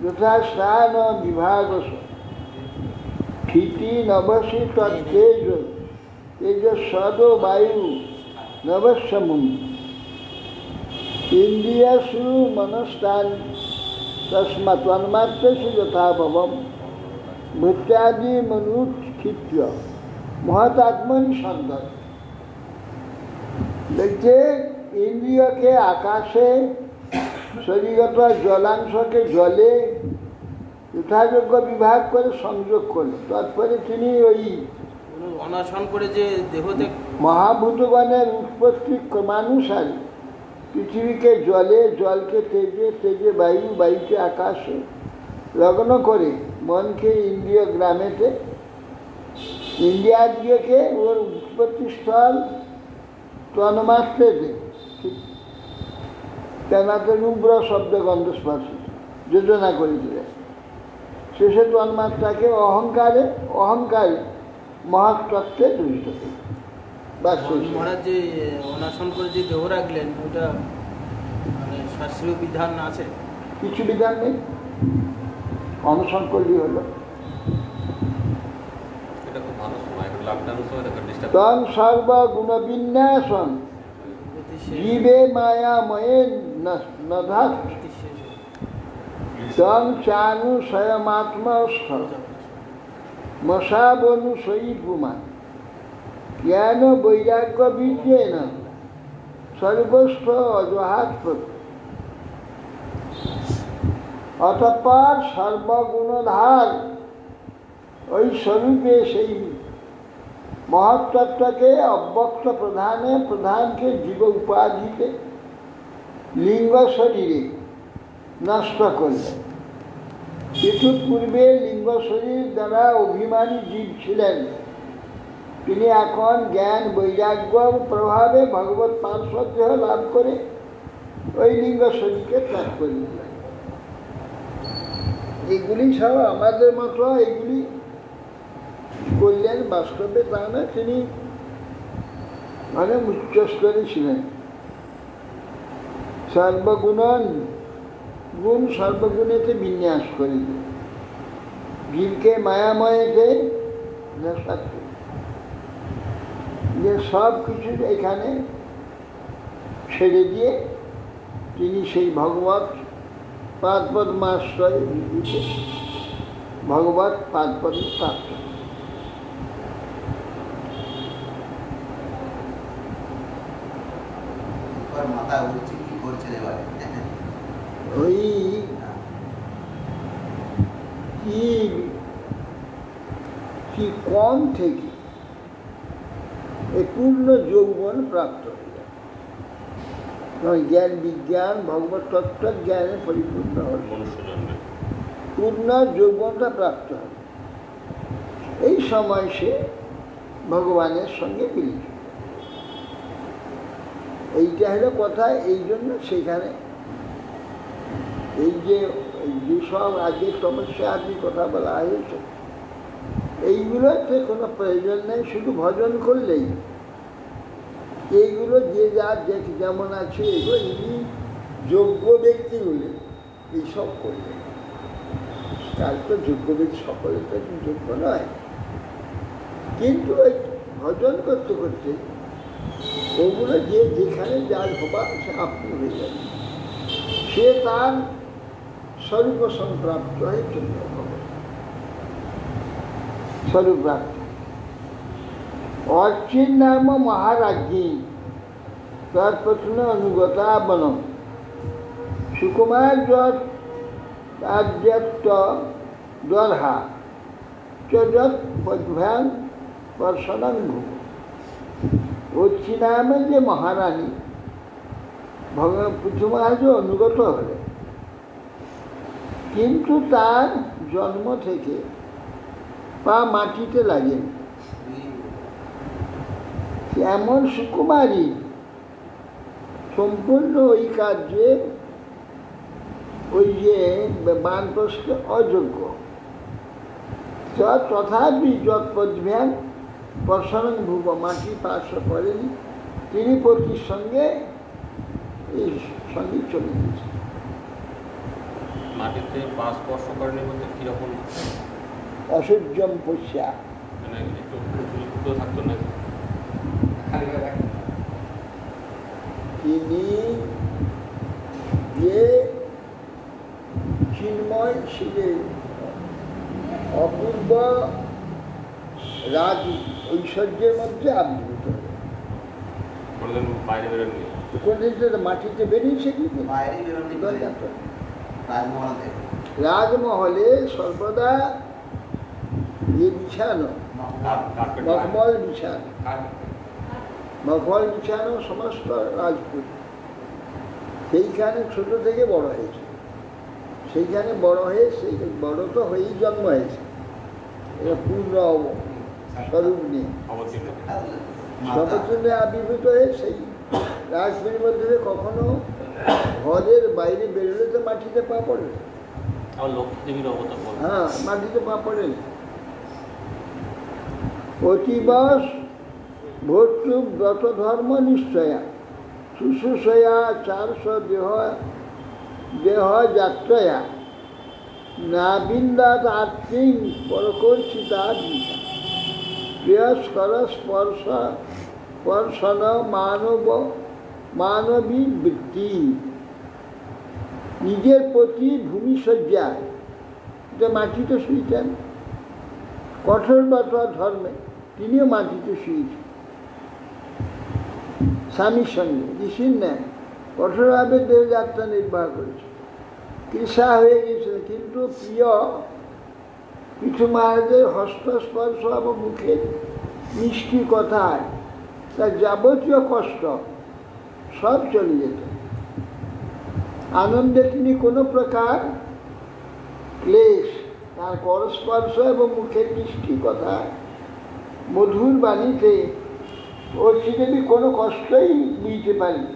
B: যথা স্নান বিভাগ ক্ষিতি নবসি তৎতেজ তেজ সদ বায়ু নবসমুম ইন্দ্রিয়াসু মনস্তান তস্মাৎ তন্মাত্রেষু যথা ভবম ভূত্যাদি মনুৎক্ষিপ্য মহতাত্মনি সন্ধান। দেখছে ইন্দ্রিয়কে আকাশে, শরীরগত জলাংশকে জলে যথাযোগ্য বিভাগ করে সংযোগ করলেন। তারপরে তিনি ওই
A: অনশন করে যে দেহতে
B: মহাভূতগণের উৎপত্তি ক্রমানুসারে পৃথিবীকে জলে, জলকে তেজে, তেজে বায়ু, বায়ুকে আকাশে লগ্ন করে মনকে ইন্দ্রিয় গ্রামেতে, ইন্দ্রিয়াদিকে ওর উৎপত্তিস্থল তন্মাত্রেতে, তেনাতে রূব্র শব্দ গন্ধ স্পর্শ যোজনা করে দিলেন। শেষে তন্মাত্রাকে অহংকারে মহাতত্ত্বে দূষিত করে। বাস
A: মহারাজ যে অনশন করে যে দেহ রাখলেন, ওটা মানে শাস্ত্রীয় বিধান আছে?
B: কিছু বিধান নেই, অনশন করলেই হলো।
E: এটা খুব ভালো সময়, লকডাউনের সময় দেখো ডিস্টার্ব।
B: তং সর্বগুণবিন্যাসং জীবে মায়াময়ে নধাত তং চানু স্বয়মাত্মস্থ মশাবনুসয়ী পুমান জ্ঞান বৈরাগ্য বিদ্যেন সর্বস্থ অজহাত প্রতি। অতঃপর সর্বগুণধার ওই স্বরূপে সেই মহত্তত্ত্বকে অব্যক্ত প্রধানকে জীব উপাধিতে লিঙ্গ শরীরে নষ্ট করলেন। কিছু পূর্বে লিঙ্গ শরীর দ্বারা অভিমানী জীব ছিলেন, তিনি এখন জ্ঞান বৈরাগ্য প্রভাবে ভগবত পার্শ্বদেহ লাভ করে ওই লিঙ্গ শরীরকে ত্যাগ করে দিলেন। এগুলি সব আমাদের মতো এগুলি করলেন, বাস্তবে তা না, তিনি অনেক উচ্চস্তরে ছিলেন। গুণ সর্বগুণেতে বিন্যাস করে দিলেন, জীবকে মায়াময়েতে যে সব কিছু এখানে ছেড়ে দিয়ে তিনি সেই ভগবত পাদপদ্মাশ্রয়ে ভগবত পাদপদ্ম প্রাপ্ত।
D: মাথা উঠছে কি করছে এবারে?
B: ওই কি কম থেকে এই পূর্ণ যৌবন প্রাপ্ত হয়ে যায়। জ্ঞান বিজ্ঞান ভগবত তত্ত্ব জ্ঞানে পরিপূর্ণ হবে,
E: মনুষ্য জন্মে
B: পূর্ণ যৌবনটা প্রাপ্ত হবে। এই সময় সে ভগবানের সঙ্গে মিলিত। এইটা হলো কথা। এই জন্য সেখানে এই যেসব আগে তপস্যা আদি কথা বলা হয়েছে, এইগুলোতে কোনো প্রয়োজন নেই, শুধু ভজন করলেই। এইগুলো যে যার যেমন আছে, এগুলো ইনি যোগ্য ব্যক্তিগুলো এইসব করলেন। কাল তো যোগ্য ব্যক্তি সকলে তো যোগ্য নয়, কিন্তু ওই ভজন করতে করতে ওগুলো যে যেখানে যার হবার সে আপনি হয়ে যাবে, সে তার স্বরূপ সম্প্রাপ্ত হয়ে চলে হবে। স্বরূপ প্রাপ্ত অর্চিন নাম মহারাজ্ঞী তার প্রশ্ন অনুগতা বনম সুকুমার রাজ্যত্ব দর্হা চজত পদ্ভ্যাং পর্ষণাঙ্গু। অর্চি নামের যে মহারানী ভগবান পৃথু মহারাজ অনুগত হলেন, কিন্তু তার জন্ম থেকে পা মাটিতে লাগেন। এমন সুকুমারী সম্পূর্ণ ওই কার্যে ওই যে বানপ্রস্থ অযোগ্য তথাপি যৎপদ্ভ্যান প্রসরণ ভূপ মাটি পার্শ্ব করেনি, তিনি পতির সঙ্গে এই সঙ্গে চলে গেছেন।
E: মাটিতে পা স্পর্শ করেনি বলতে কিরকম?
B: অসহ্যম পশ্যা,
E: মানে একটু উঁচু থাকতো না?
B: তিনি যে চিন্ময় ছিলেন, অপূর্ব রাজ ঐশ্বর্যের মধ্যে আবির্ভূত হলেন।
E: কোনোদিন বাইরে বেরোননি?
B: কোনদিন তো মাটিতে বেরিয়েছে কি
D: বাইরে বেরোনি রাজমহল থেকে।
B: রাজমহলে সর্বদা ইয়ে বিছানো,
E: কার্পেট
B: মখমল বিছানো, মখমল বিছানো সমস্ত রাজপুত। সেইখানে ছোট থেকে বড় হয়েছে, সেইখানে বড় হয়ে সেই বড় তো হয়েই জন্ম হয়েছে, এটা পূর্ণ স্বরূপ নিয়ে সপচন্ডে আবির্ভূত হয়ে সেই রাজপুরীর মধ্যে কখনো ঘরের বাইরে বেরোলে তো মাটিতে পা পড়ে।
E: আর লক্ষ্মী দেবীর অবতার বলে।
B: হ্যাঁ, মাটিতে পা পড়ে। অতিবস ভর্তুক ব্রত ধর্ম নিশ্চয়া শুশ্রূষয়া 400 দেহ যাত্রয়া নাবিন্দাত আত্মিং পরকর্ষিতা প্রিয়স্কর স্পর্শন মানবী বৃত্তি। নিজের প্রতি ভূমিশয্যায় মাটিতে শুইতেন, কঠোর ব্রত ধর্মে তিনিও মাটিতে শুয়েছেন স্বামীর সঙ্গে, ঋষির নেয় কঠোরভাবে দেহযাত্রা নির্বাহ করেছে। কৃষা হয়ে গেছিলেন, কিন্তু প্রিয় পৃথু মহারাজের হস্তস্পর্শ এবং মুখের মিষ্টি কথায় তার যাবতীয় কষ্ট সব চলে যেত। আনন্দে তিনি কোনো প্রকার ক্লেশ, তার করস্পর্শ এবং মুখের মিষ্টি কথা মধুর বাণীতে ও শ্রীদেবী কোনো কষ্টই বুঝতে পারেনি।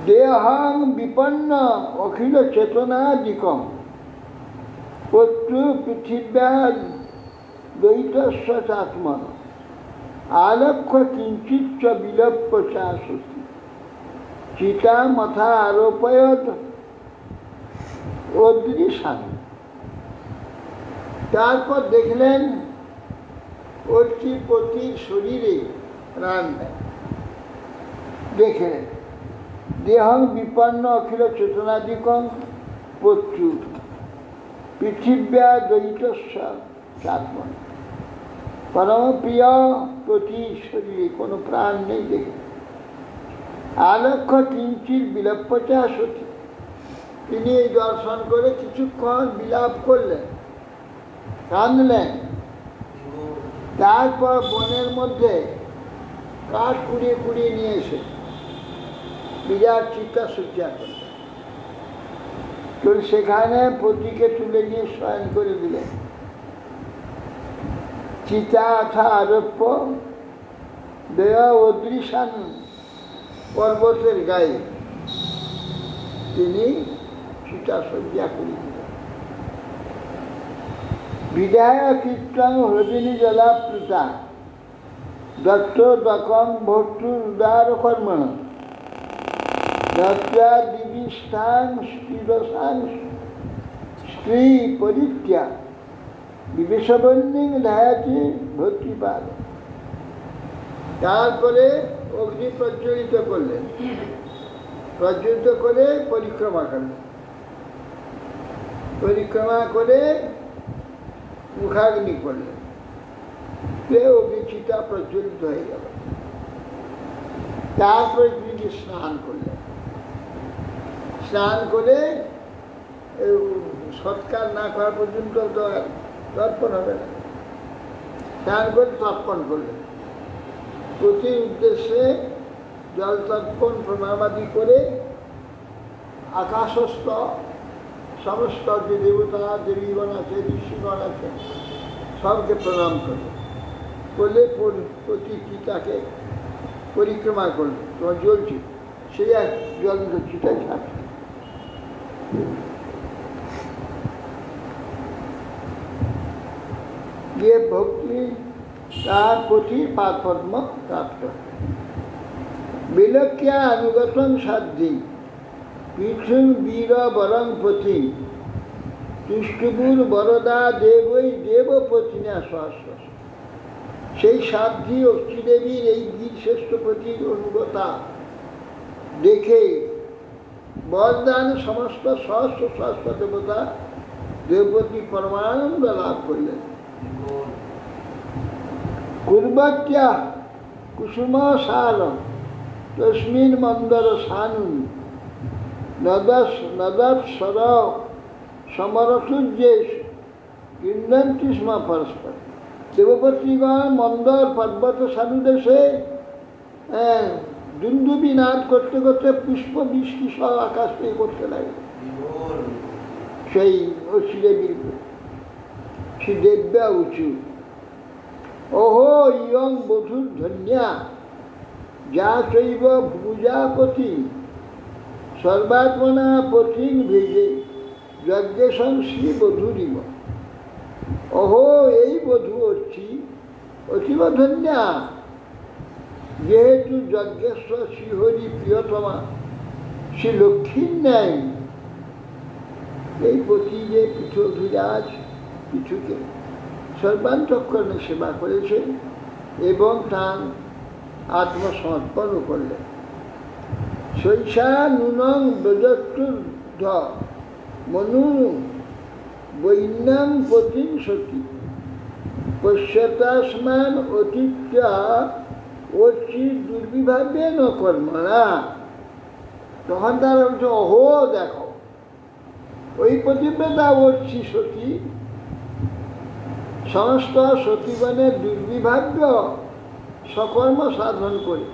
B: দেহাং বিপন্ন অখিল চেতনাদিকম পত্র পৃথিব্যা দ্বৈতস্য চাত্মন আলক্ষ্য কিঞ্চিচ্চ বিলপ্য চাসতি চিতা মথা আরোপয়ত অদৃশান। তারপর দেখলেন অর্চি পতির শরীরে প্রাণ নেয়। দেখলেন দেহং বিপন্ন অখিল চেতনাদিকং পত্রু পৃথিব্যা দ্বৈতস্য চাত্মন। পরম প্রিয় পতি শরীরে কোনো প্রাণ নেই দেখে আলক্ষ্য কিঞ্চিত বিলপ্পচা সতী। তিনি এই দর্শন করে কিছুক্ষণ বিলাপ করলেন, কাঁদলেন। তারপর বনের মধ্যে কাঠ কুড়িয়ে কুড়িয়ে নিয়ে এসে বিরাট চিতা সজ্জা করলেন। তো সেখানে পতিকে তুলে নিয়ে শয়ন করে দিলেন। চিতা আথা আরোপ্য দেয়া অদৃশান পর্বতের গায়ে তিনি চিতা সজ্জা করে দিলেন। বিদায় কীর্তন হৃদিনী জলাপ্লুতা দত্ত দকম ভর্তুর উদার কর্মণ দত্তা দিবি স্থান স্থিরসাং স্ত্রী পরিত্যাগ বিবেশবন্দিং ধায়াতি ভক্তিপাদ। তারপরে অগ্নি প্রজ্বলিত করলেন, প্রজ্বলিত করে পরিক্রমা করলেন, পরিক্রমা করে মুখাগ্নি করলেন। অগ্নিচিতা প্রজ্বলিত হয়ে গেল। তারপরে তিনি স্নান করলেন, স্নান করে সৎকার না করা পর্যন্ত তো তর্পণ হবে না। স্নান করে তর্পণ করলেন, প্রতি উদ্দেশ্যে জল তর্পণ প্রণামাদি করে আকাশস্থ সমস্ত যে দেবতা দেবীগণ আছে, ঋষিগণ আছে, সবকে প্রণাম করলেন। করলে প্রতি চিতাকে পরিক্রমা করলেন, তোমার জ্বলছে সে এক জ্বলন্ত চিতায় ছাড়ছে। যে ভক্তি তার প্রতি পাদপদ্ম প্রাপ্ত। বিলক্ষ্যা অনুগতং সাধ্যি পৃথুং বীর বরং পথি তুষ্টুপুর বরদা দেবৈ দেবপতিনা সহস্র। সেই সাধ্যি অক্ষিদেবীর এই বীরশ্রেষ্ঠ পতির অনুগতা দেখে বরদান সমস্ত সহস্র সহস্র দেবতা দেবপতি পরমানন্দ লাভ করলেন। কুর্বত্যা কুসুম সার তস্মিন মন্দর সানুন নদৎসর সমরসূর্যেশ ক্রীড়ন্তি স্ম পরস্পর। দেবপত্রীগণ মন্দর পর্বত সানুদেশে দুন্দুবি নাদ করতে করতে পুষ্প বৃষ্টি সহ আকাশ থেকে করতে লাগে। সেই শ্রীদেবীর শ্রীদেব্যা উঁচু ওহো ইয়ং বধূর ধন্যা যা চৈব ভুজাপতি সর্বাত্মনা পথিং ভেজে যজ্ঞেশং শ্রী বধূরিব। অহো এই বধূ অতীব ধন্যা, যেহেতু যজ্ঞেশ্বর শ্রীহরি প্রিয়তমা শ্রী লক্ষ্মীর ন্যায় এই পতি যে পৃথুরাজ পৃথুকে সর্বান্তঃকরণে সেবা করেছেন এবং তার আত্মসমর্পণও করলেন। শৈশা নুনং ব্রজত্তুর্ধ মনু বৈন্যাং পতিং সতী পশ্যতাস্মান অতিথ্যা অর্চি দুর্বিভাবে ন কর্মণা। তখন তারা বলছে অহো দেখো ওই প্রতিবেদা অর্চি সতী সমস্ত সতীগণের দুর্বিভাগ্য সকর্ম সাধন করে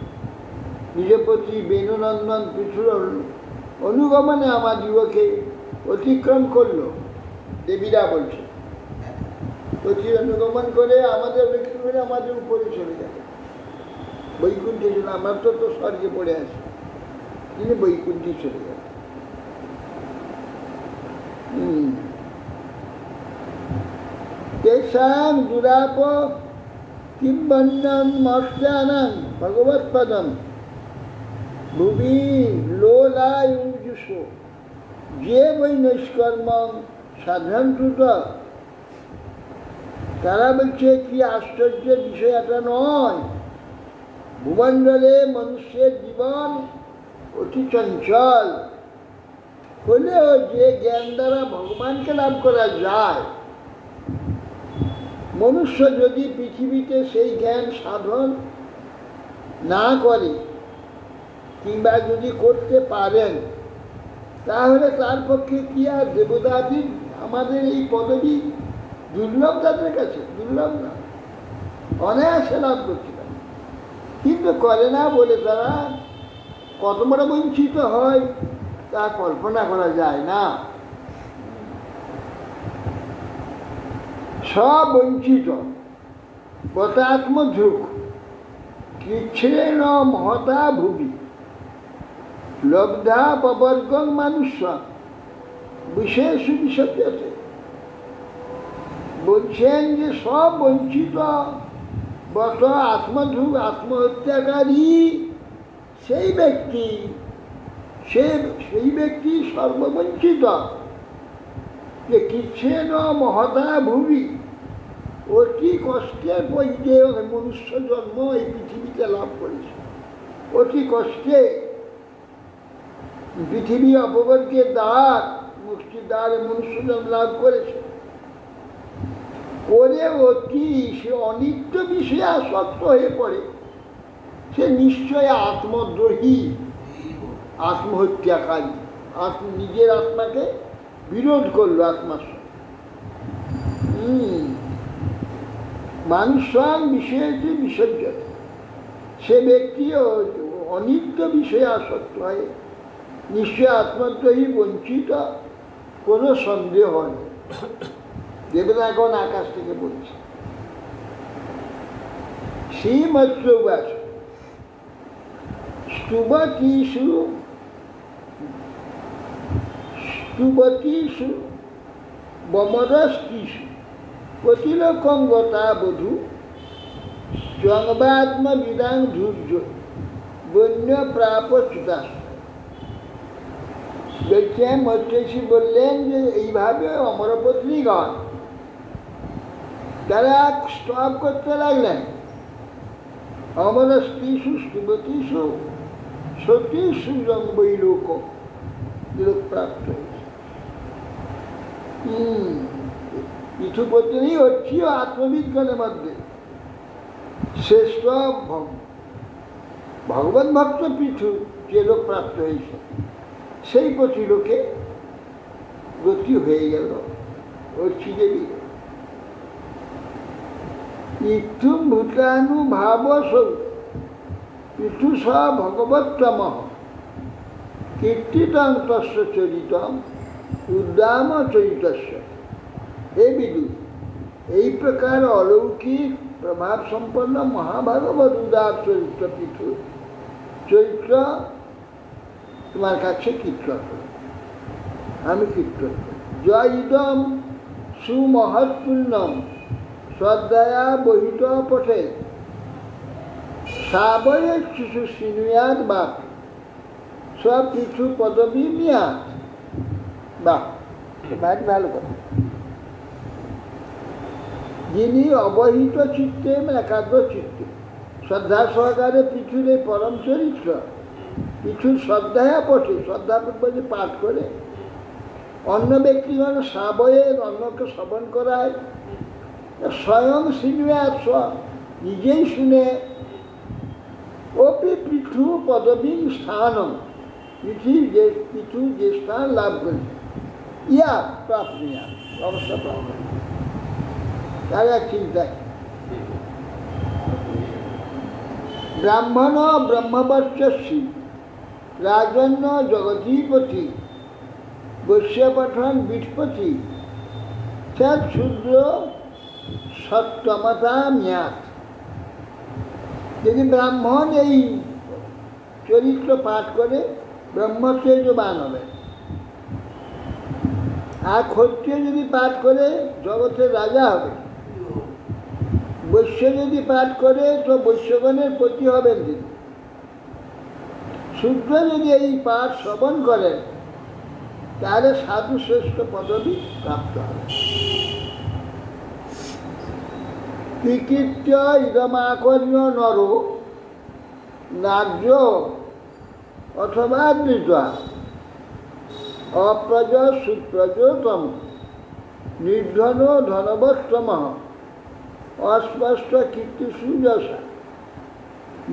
B: নিজের প্রতি বেণুনন্দন পৃথুর অনুগমনে আমার যুবকে অতিক্রম করলো। দেবীরা বলছে পতির অনুগমন করে আমাদের ব্যক্তি করে আমাদের উপরে চলে যাবে বৈকুণ্ঠে চলে। আমরা তো স্বর্গে পড়ে আছি, তিনি বৈকুণ্ঠে চলে যাবে। তেষাং দুরাপ কিম্বন্নং মর্ত্যানাং ভগবৎপদম ভুবি লোলায়ুজুষ। যে বৈ নৈষ্কর্ম সাধারণত তারা বলছে কি আশ্চর্যের বিষয় এটা নয়, ভূমণ্ডলে মনুষ্যের জীবন অতি চঞ্চল হলেও যে জ্ঞান দ্বারা ভগবানকে লাভ করা যায়, মনুষ্য যদি পৃথিবীতে সেই জ্ঞান সাধন না করে কিংবা যদি করতে পারেন তাহলে তার পক্ষে কি আর দেবতাদি আমাদের এই পদবী দুর্লভ তাদের কাছে? দুর্লভ না, অনায়াসে লাভ করতে পারে, কিন্তু করে না বলে তারা কত বড় বঞ্চিত হয় তা কল্পনা করা যায় না। সব বঞ্চিত পতাত্মধুক কৃচ্ছেন মহতা ভুবি লব্ধা পবর্গং মানুষ বিশেষ বিসজ্জতে। বলছেন যে সব বঞ্চিত বত আত্মধুক আত্মহত্যাকারী সেই ব্যক্তি সর্ববঞ্চিত যে কিচ্ছেন মহতা ভূমি অতি কষ্টের পর্যে মনুষ্য জন্ম এই পৃথিবীতে লাভ করেছে। অতি কষ্টে পৃথিবী অপবর্গের দ্বার মুক্তির দ্বারে মনুষ্য জন্ম লাভ করেছে। করে অতি সে অনিত্য বিষয়ে আসক্ত হয়ে পড়ে, সে নিশ্চয় আত্মদ্রোহী, আত্মহত্যাকারী, নিজের আত্মাকে বিরোধ করলো আত্মার সঙ্গে। মানুষান বিষয়টি বিসর্জন, সে ব্যক্তি অনিত্য বিষয়ে আসক্ত হয়, নিশ্চয় আত্মদ্রোহী, বঞ্চিত, কোনো সন্দেহ নেই। দেবতা এখন আকাশ থেকে বলছে শ্রীমৎস্যবাস स्तुवतीषु बमरस्तीषु प्रतिलोकं गता बधू জন্মাত্মবিদাং ধৈর্য বন্য প্রাপচ্যুতা। বলছেন মৈত্রেয়ী বললেন যে এইভাবে অমরপত্নীগণ তারা স্তব করতে লাগলেন। অমরস্ত্রীষু স্তুবতীষু সতীষু জম্বৈ লোক প্রাপ্ত হয়েছে। পৃথুপত্নী হচ্ছে আত্মবিজ্ঞানের মধ্যে শ্রেষ্ঠ ভগবান ভক্ত পৃথু যে লোক প্রাপ্ত হয়েছে, সেই প্রতি লোকে গতি হয়ে গেল অর্চি দেবী। ইত্যুম ভূতানুভাব পৃথু স ভগবত্তম কীর্তিতং তস্য চরিতম উদ্দাম চরিতস্য। হে বিদু, এই প্রকার অলৌকিক প্রভাব সম্পন্ন মহাভাগবত উদার চরিত্র পৃথু চরিত্র তোমার কাছে কীর্তন করি, আমি কীর্তন করি। জয় ইদম সুমহৎপূর্ণম শ্রদ্ধয়া বহিত পথে সাবয়ে শিশু সিনুয়াদ বাপ সব পৃথু পদবী মিয়াদ। বাহ, ভালো কথা। যিনি অবহিত চিত্তে একাগ্র চিত্তে শ্রদ্ধা সহকারে পৃথুর এই পরম চরিত্র, পৃথুর শ্রদ্ধায়া পঠে, শ্রদ্ধাপূর্বকে পাঠ করে অন্য ব্যক্তিগণ সাবয়ে অন্যকে শ্রবণ করায়, স্বয়ং সিনুয়াদ নিজেই শুনে অপি পৃথু পদবী স্থানম পৃথু যে স্থান লাভ করেছে ইয়া প্রাপ্ত অবস্থা প্রাপ্ত তার এক চিন্তায়। ব্রাহ্মণ ব্রহ্মবর্চস্বী রাজন্য জগদীপতি বৈশ্যপঠন বিষ্পতি সব শূদ্র সত্যমতা ম্যাথ। যদি ব্রাহ্মণ এই চরিত্র পাঠ করে ব্রহ্মচর্যবান হবে, আর ক্ষত্রিয় যদি পাঠ করে জগতের রাজা হবে, বৈশ্য যদি পাঠ করে তো বৈশ্যগণের প্রতি হবেন তিনি, শূদ্র যদি এই পাঠ শ্রবণ করেন তাহলে সাধু শ্রেষ্ঠ পদবী প্রাপ্ত হবে। কৃকৃত্য ইদমাকর্য নর নার্য অথবা দৃতা অপ্রজ সুপ্রজতম নির্ধন ধনবস্তম অস্পষ্ট কীর্তি সুযশা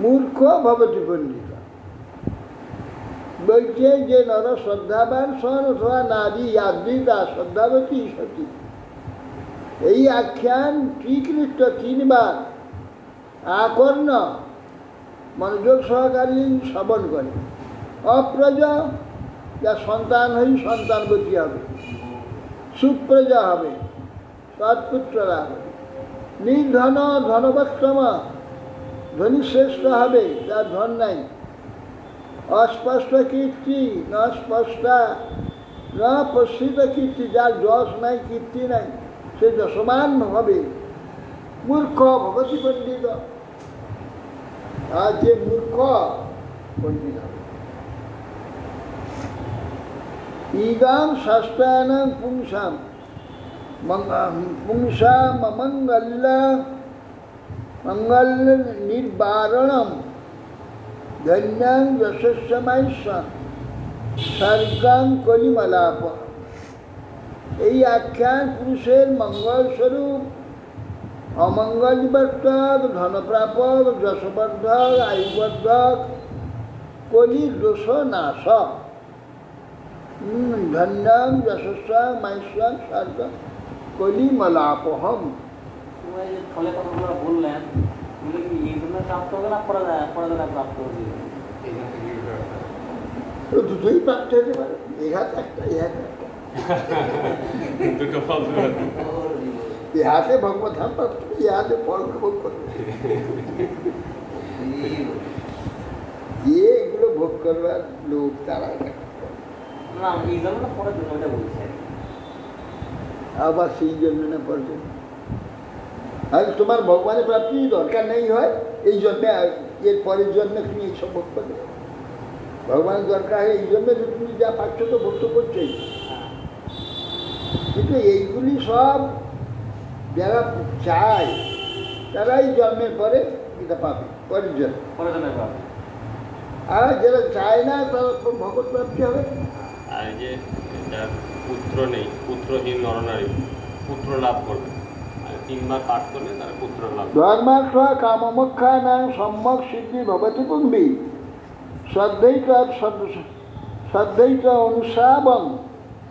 B: মূর্খ ভবতি পণ্ডিত। বলছে যে নর শ্রদ্ধাবান সন অথবা নারী আদ্রিতা শ্রদ্ধাবতী সতী, এই আখ্যান ত্রিকৃত্য তিনবার আকর্ণ মনোযোগ সহকারী শ্রবণ করে। অপ্রজ যা সন্তান হই সন্তানবতী হবে, সুপ্রজা হবে, সৎপুত্ররা হবে, নির্ধন ধনবৎসম ধনী শ্রেষ্ঠ হবে যার ধন নাই, অস্পষ্ট কীর্তি ন স্পষ্টা ন প্রসিদ্ধ কীর্তি যার যশ নাই কীর্তি নাই সে যশমান হবে, মূর্খ ভবতি পণ্ডিত আর যে মূর্খ পণ্ডিত হবে। ইদাম শাস্ত্রাণাং পুংসাম মঙ্গল নির্বারণম ধন্যাং যশস্যমাইষ্যং স্বর্গাং কলিমলাপ। এই আখ্যান পুরুষের মঙ্গলস্বরূপ, অমঙ্গল নিবর্তক, ধনপ্রাপক, যশবর্ধক, আয়ুবর্ধক, কলির দোষ নাশক। ধন্যাং যশস্যাং মাইষ্যং স্বর্গং কলিমলাপহম।
F: ফলে কথাগুলো বললেন এই জন্য প্রাপ্ত হবে না পরাজয় প্রাপ্ত হবে?
B: দুটোই প্রাপ্ত হতে পারে, এঘাত একটা ইহাত একটা।
C: দুটো ফল
B: ইহাতে ভগবধাম প্রাপ্ত, ইহাতে ফল ভোগ করবে। করবার লোক তারা এটা করে।
F: না এই জন্মটা পরের জন্য ওটা বলছি আর কি।
B: আবার সেই জন্য না পড়বে। আর তোমার ভগবানের প্রাপ্তি দরকার নেই হয় এই জন্মে, এর পরের জন্মে তুমি এইসব ভোগ করবে। ভগবানের দরকার হয় এই জন্মে যে তুমি যা পাচ্ছ তো ভোগ তো করছোই, কিন্তু এইগুলি সব যারা চায় তারাই জন্মের পরে এটা পাবে পরের জন্ম।
F: পরের জন্য পাবে।
B: আর যারা চায় না তারা তো ভগবত প্রাপ্তি হবে।
C: আর এই যে যার পুত্র নেই, পুত্রহীন নরনারী পুত্র লাভ করবে, আর 3 বার পাঠ করলে তারা পুত্র লাভ করবে।
B: ধর্মার্থ কামমোক্ষানাং সম্যক সিদ্ধি ভবতি পুম্বি শ্রদ্ধৈত অনুসাবং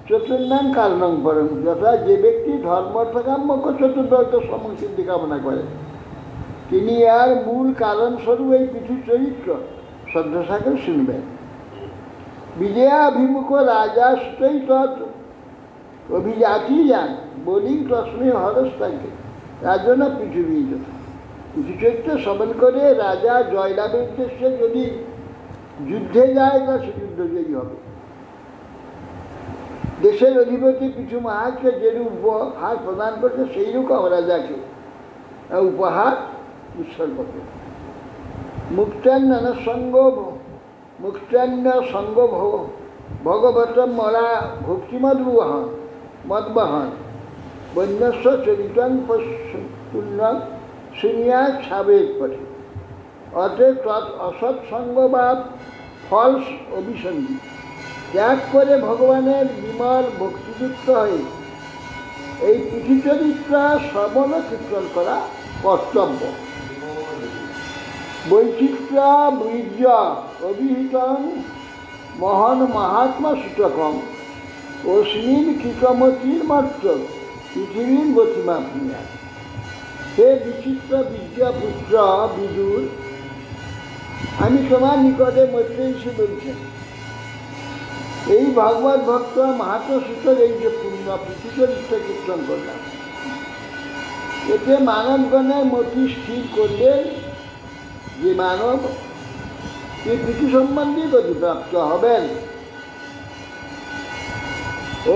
B: চতুর্নাং কারণং পরম। যথা যে ব্যক্তি ধর্মার্থ কাম মোক্ষ চতুর্দৈত সম্যক সিদ্ধি কামনা করে, তিনি আর মূল কারণস্বরূপ এই পৃথিবীর চরিত্র শ্রদ্ধাসাগর শুনবেন। বিজয়াভিমুখ রাজাস্তৈ তৎ অভিজাতি যান বলি তস্মৈ হরস্তাকে। তার জন্য পৃথিবী চরিত্র শ্রবণ করে রাজা জয়লাভের উদ্দেশ্যে যদি যুদ্ধে যায় তা সে যুদ্ধজয়ী হবে। দেশের অধিপতি কিছু মহাজকে যেরূপ উপহার প্রদান করছে সেইরূপ রাজাকে উপহার উৎসর্গ করে। মুক্তান্য সঙ্গ ভগবত মরা ভক্তিমদ্বহন মদবহন বন্যস্ব চরিতং পুণ্যং শুনিয়া ছাবের পথে। অতএব অসৎসঙ্গ বা ফলস অভিসন্ধি ত্যাগ করে ভগবানের বিমল ভক্তিযুক্ত হয়ে এই পৃথিচরিত্র শ্রবণ কীর্তন করা কর্তব্য। বৈচিত্র্য বীর্য অভিহিতং মহান মহাত্মা সূচকম অস্মিন কৃতমতির মাত্র পৃথিবীর গতিমা ভূমিয়া। হে বিচিত্র বীর্য পুত্র বিদুর, আমি তোমার নিকটে মৈত্রেয়ী বলছেন, এই ভগবত ভক্ত মাহাত্ম্য সূচক এই যে পূর্ণ পৃথিচরিত্র কীর্তন করলাম, এতে মানবগণের মতি স্থির করলেন যে মানব এই পৃথিবী সম্বন্ধে গতিপ্রাপ্ত হবেন।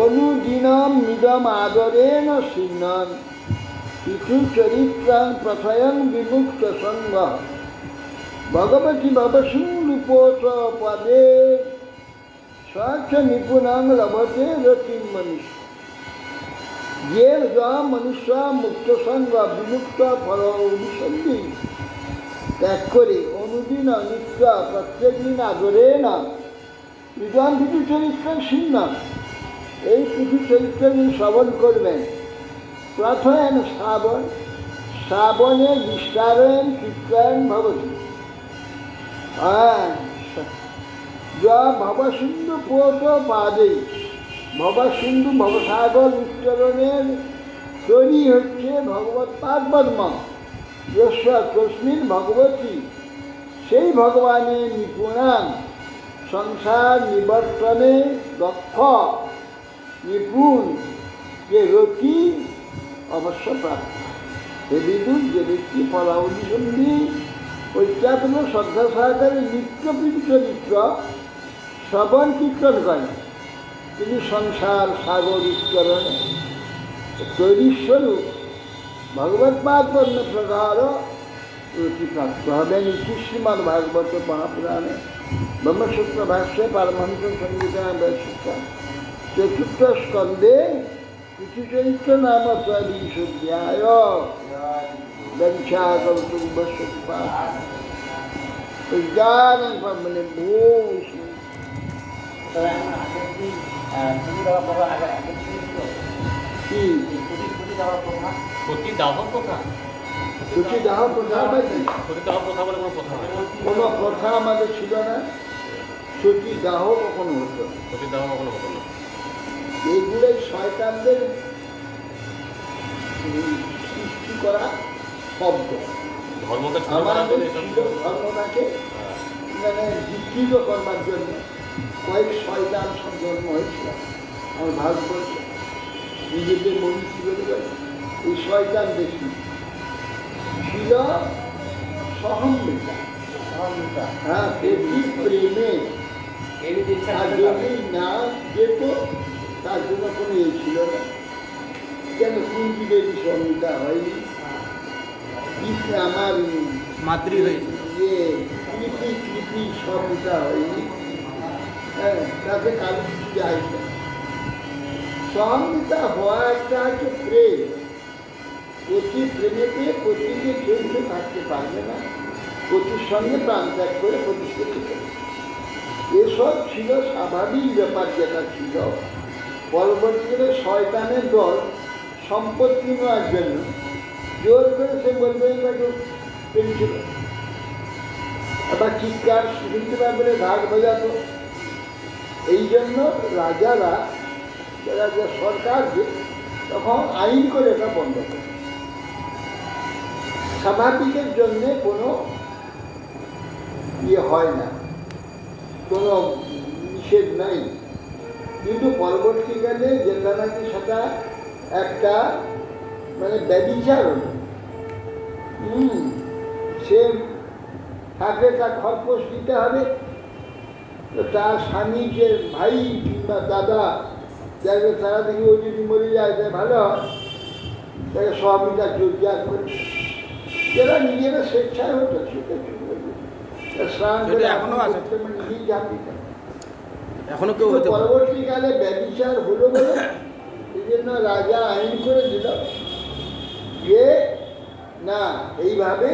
B: অনুদিনম নিদম আদরেণ সিন্নন পৃথুচরিত্রাং প্রথয়ং বিমুক্ত সঙ্গ ভগবতী ভবসুরূপোত পদে স্বচ্ছ নিপুণং লভতে রতিম মনুষ্য। যে মনুষ্য মুক্ত সঙ্গ বিমুক্ত ফল অভিসন্ধি ত্যাগ করে অনুদিন নিত্য প্রত্যেক দিন আদরে না ইদম পৃথু চরিত্র সিন্ন, এই পৃথু চরিত্র শ্রবণ করবেন। প্রথয়ন শ্রাবণ, শ্রাবণের বিস্তারণ চিত্রায়ণ ভবতি। ভবসিন্ধু পোত পাদে, ভবসিন্ধু ভবসাগর উচ্চারণের তৈরি হচ্ছে ভগবত পাদপদ্ম। তস্মিন ভগবতী, সেই ভগবানের নিপুণান সংসার নিবর্তনে দক্ষ নিপুণ যে রতি অবশ্য প্রাপ্ত। হে বিদুর, যে ব্যক্তি ফলাবলিসন্ধি পরিত্যাপন শ্রদ্ধা সহকারে নিত্য চরিত্র শ্রবণ কীর্তন করেন, তিনি সংসার সাগর উচ্চারণে তৈরিস্বরূপ ভগবত পাদপদ্ম প্রগাঢ় রতিপ্রাপ্ত হবেন। ইতি শ্রীমদ্ ভাগবত মহাপুরাণে ব্রহ্মসূত্র ভাষ্যে পারমহংস সংহিতা ব্যাখ্যা চতুর্থ স্কন্ধে পৃথুচরিত্র নাম ত্রয়োদশোऽধ্যায়। গঞ্ছাকর্তুং বস্যকৃপা প্রজ্ঞানং ব্রহ্মণে ভূষ।
F: তবে আমার আগে কি ছুটি দেওয়া পড়া আগে আগে
B: কি
F: ছুটি দেওয়ার কথা,
E: সতী দাহ প্রথা,
B: সূচি দাহ প্রথা পাইছি?
E: সতী দাহ প্রথা বলে কোনো প্রথা হয় না।
B: কোনো প্রথা আমাদের ছিল না, সূচি দাহ কখনো হতো।
E: সতী দাহ কখনো হতো না।
B: এইগুলোই শয়তানদের সৃষ্টি করা শব্দ।
E: ধর্মকে ছোট করার
B: আমাদের
E: জন্য এসব
B: ছিল ধর্মটাকে মানে বিকৃত করবার জন্য কয়েক শয়তান সব জন্ম হয়েছিল আমার ভারতবর্ষে। নিজেদের মনীষী বলে এই শয়তান বেশি ছিল সহমৃতা। হ্যাঁ, প্রতি প্রেমে আর যদি না যেত তার জন্য কোনো ইয়ে ছিল না। কেন কুন্তি দেবী সংহিতা হয়নি, আমার
A: মাতৃ হয়েছিল।
B: ইয়ে কৃপি সংহিতা হয়নি, হ্যাঁ, তাতে কারো কিছু যায় না। সংহিতা হওয়া একটা হচ্ছে প্রেম, প্রতি প্রেমেতে প্রতিকে কেউ কেউ থাকতে পারবে না, প্রতির সঙ্গে প্রাণ ত্যাগ করে প্রতিষ্ঠিত করে। এসব ছিল স্বাভাবিক ব্যাপার, যেটা ছিল পরবর্তীকালে শয়তানের দল সম্পত্তি নেওয়ার জন্য জোর করে সে বলবে তাকে পেয়েছিল, আবার চিৎকার শুনতে পারবে ঢাক বাজাতো। এই জন্য রাজারা যারা সরকার তখন আইন করে এটা বন্ধ করে। স্বাভাবিকের জন্যে কোনো ইয়ে হয় না, কোনো নিষেধ নাই। কিন্তু পরবর্তীকালে যেটা নাকি সেটা একটা মানে ব্যভিচার হলো, সে থাকলে তার খরপোশ দিতে হবে, তো তার স্বামী যে ভাই কিংবা দাদা যাকে তারা দেখি ও যদি মরে যায় তাই ভালো হয়, তাকে স্বামীটা জোরজার করে যারা নিজেরা স্বেচ্ছায় হতো সেটা স্নান করে
A: এখনো আছে,
B: নিজেই জাতিটা।
A: এখনো কেউ হতে পারে।
B: পরবর্তীকালে ব্যভিচার হলো বলে এই জন্য রাজা আইন করে দিল যে না, এইভাবে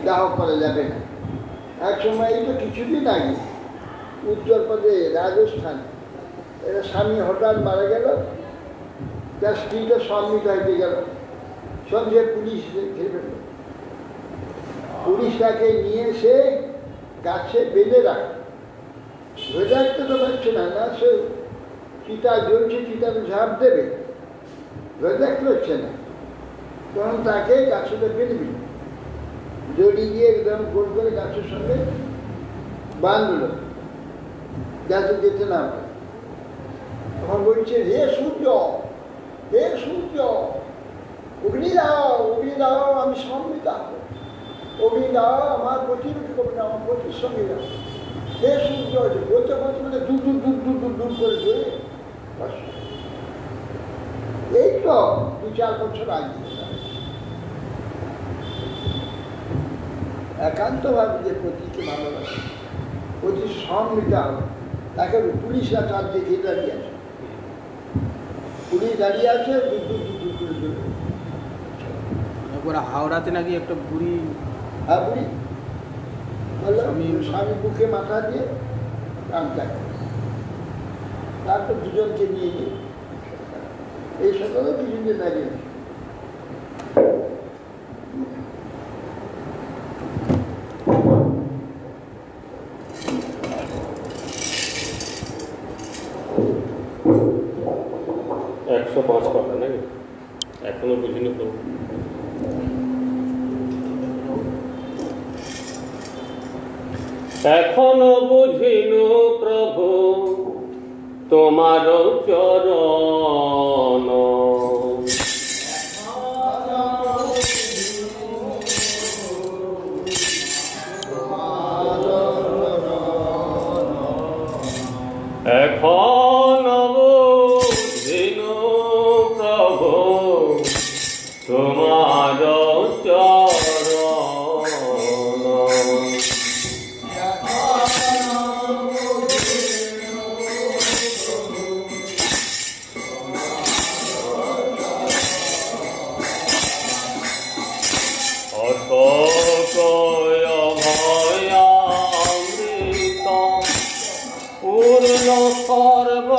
B: দাহ করা যাবে না। এক সময় এই তো কিছুদিন আগে উত্তরপ্রদেশ রাজস্থানে এরা স্বামী হঠাৎ মারা গেল, তার স্ত্রীটা সম্মিত হয়ে গেল, সঙ্গে পুলিশ ঘিরে ফেলল। পুলিশ তাকে নিয়ে এসে গাছে বেঁধে রাখে, ধরে রাখতে তো পারছে না, না সে চিতা জ্বলছে, চিতাতে ঝাঁপ দেবে, ধরে রাখতে পারছে না, তখন তাকে গাছেতে বেঁধে দড়ি দিয়ে একদম গোল করে গাছের সঙ্গে বাঁধল, যাতে যেতে না পারে। তখন বলছে, হে সূর্য, হে সূর্য, অগ্নি দাও, আমি সম্মিতা হব, অগ্নি দাও, আমার প্রতিরোধ করবে না, আমার প্রতির সঙ্গে যাও। হে সূর্য আছে বলতে বলতে মানে দূর দূর দূর দূর দূর দূর করে ধরে এই তো 2-4 বছর আগে একান্তভাবে যে প্রতিকে ভালোবাসে, প্রতি সম্মিতা হবে, তাকে পুলিশরা তার দেখে দাঁড়িয়ে আছে, পুলিশ দাঁড়িয়ে আছে, দূর দূর দূর দূর করে ধরে।
A: একবার হাওড়াতে নাকি একটা বুড়ি,
B: হ্যাঁ বুড়ি স্বামী বুকে মাথা দিয়ে প্রাণ ত্যাগ করে, তারপর দুজনকে নিয়ে গিয়ে এই সকালে দুজনকে দাঁড়িয়ে আছে।
C: কথা নাকি এখনো বুঝিনি তো। এখনো বুঝিনু প্রভু তোমার চরণ, এখনো বুঝিনু প্রভু তোমার চরণ। পূর্ণ সর্ব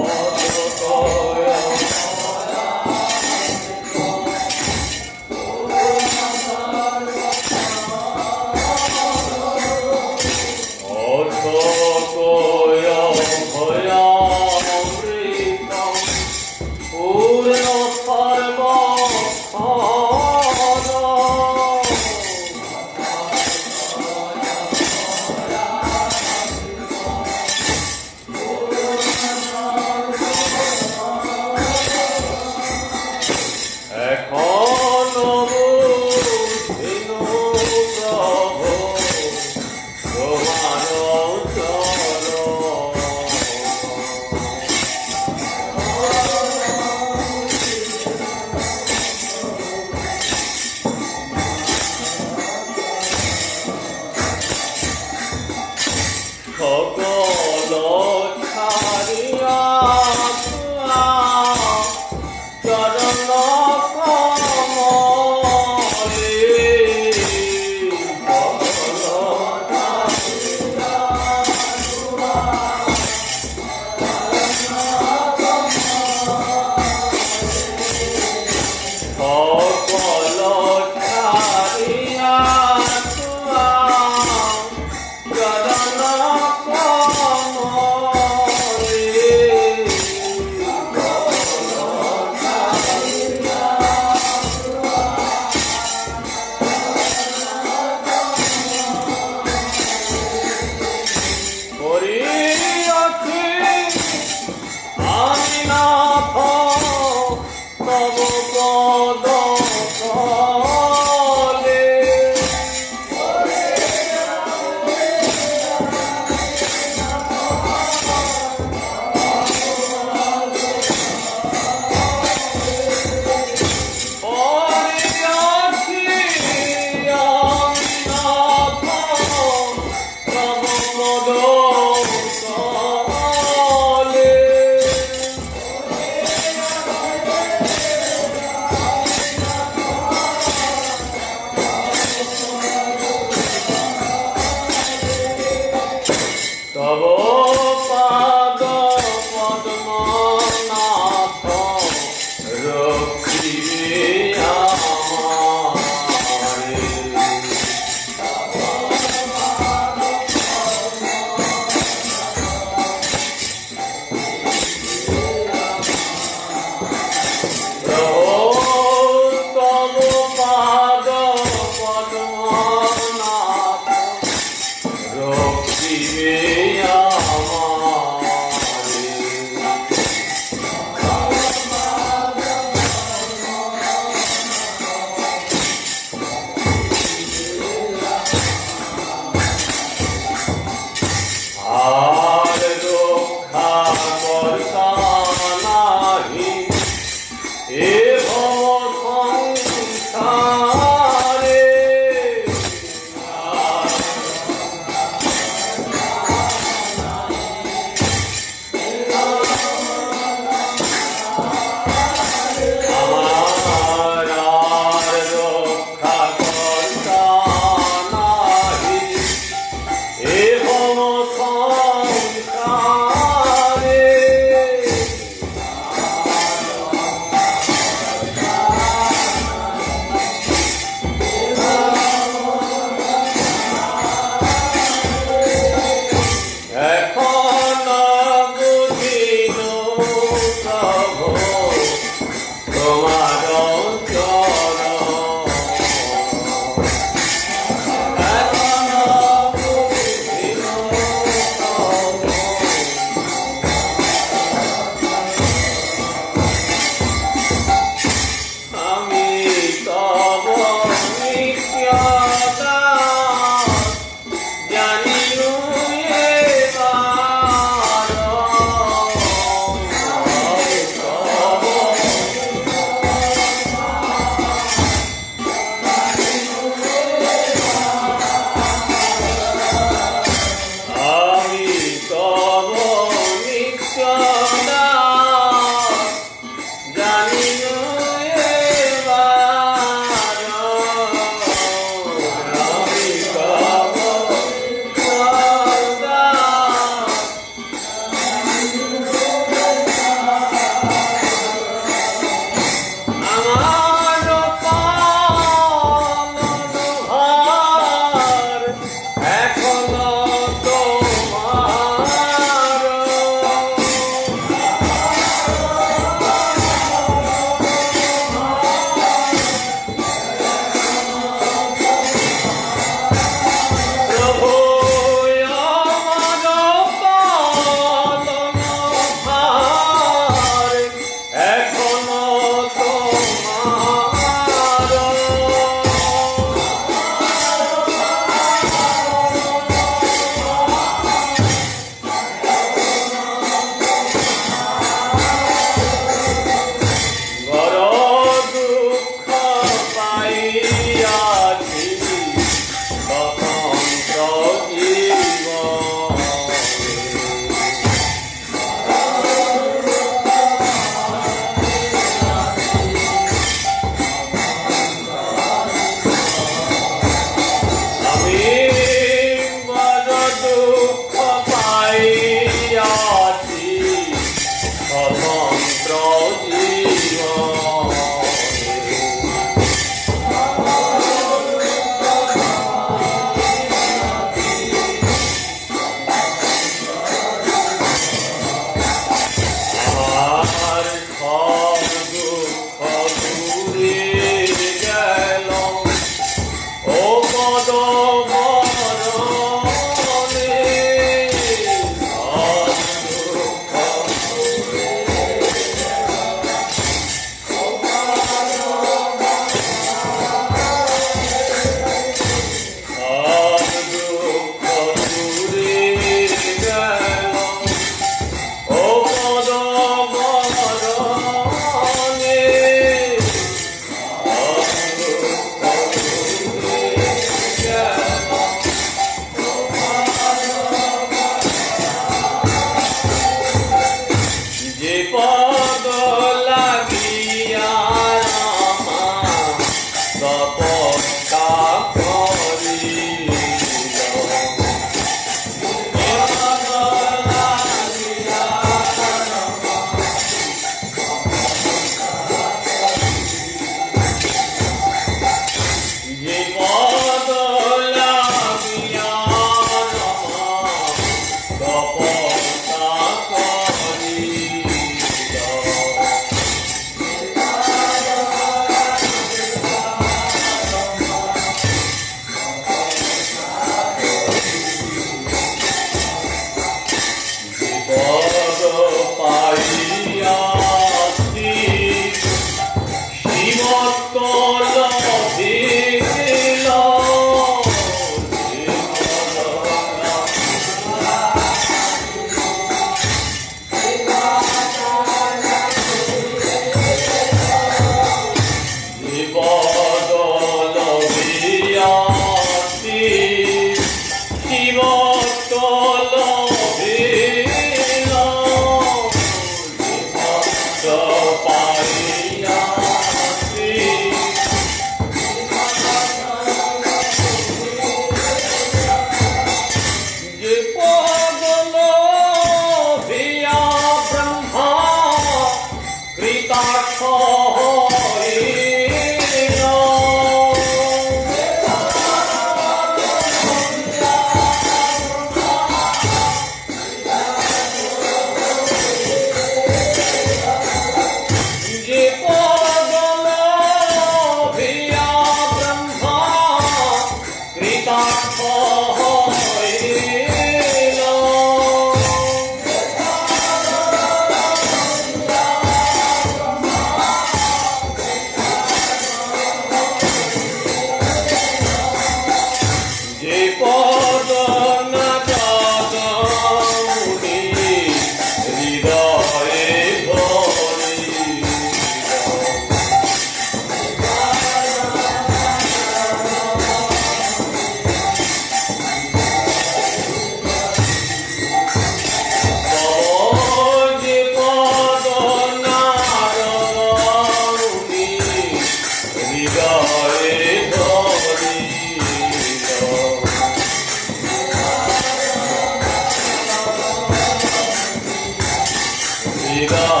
G: Hare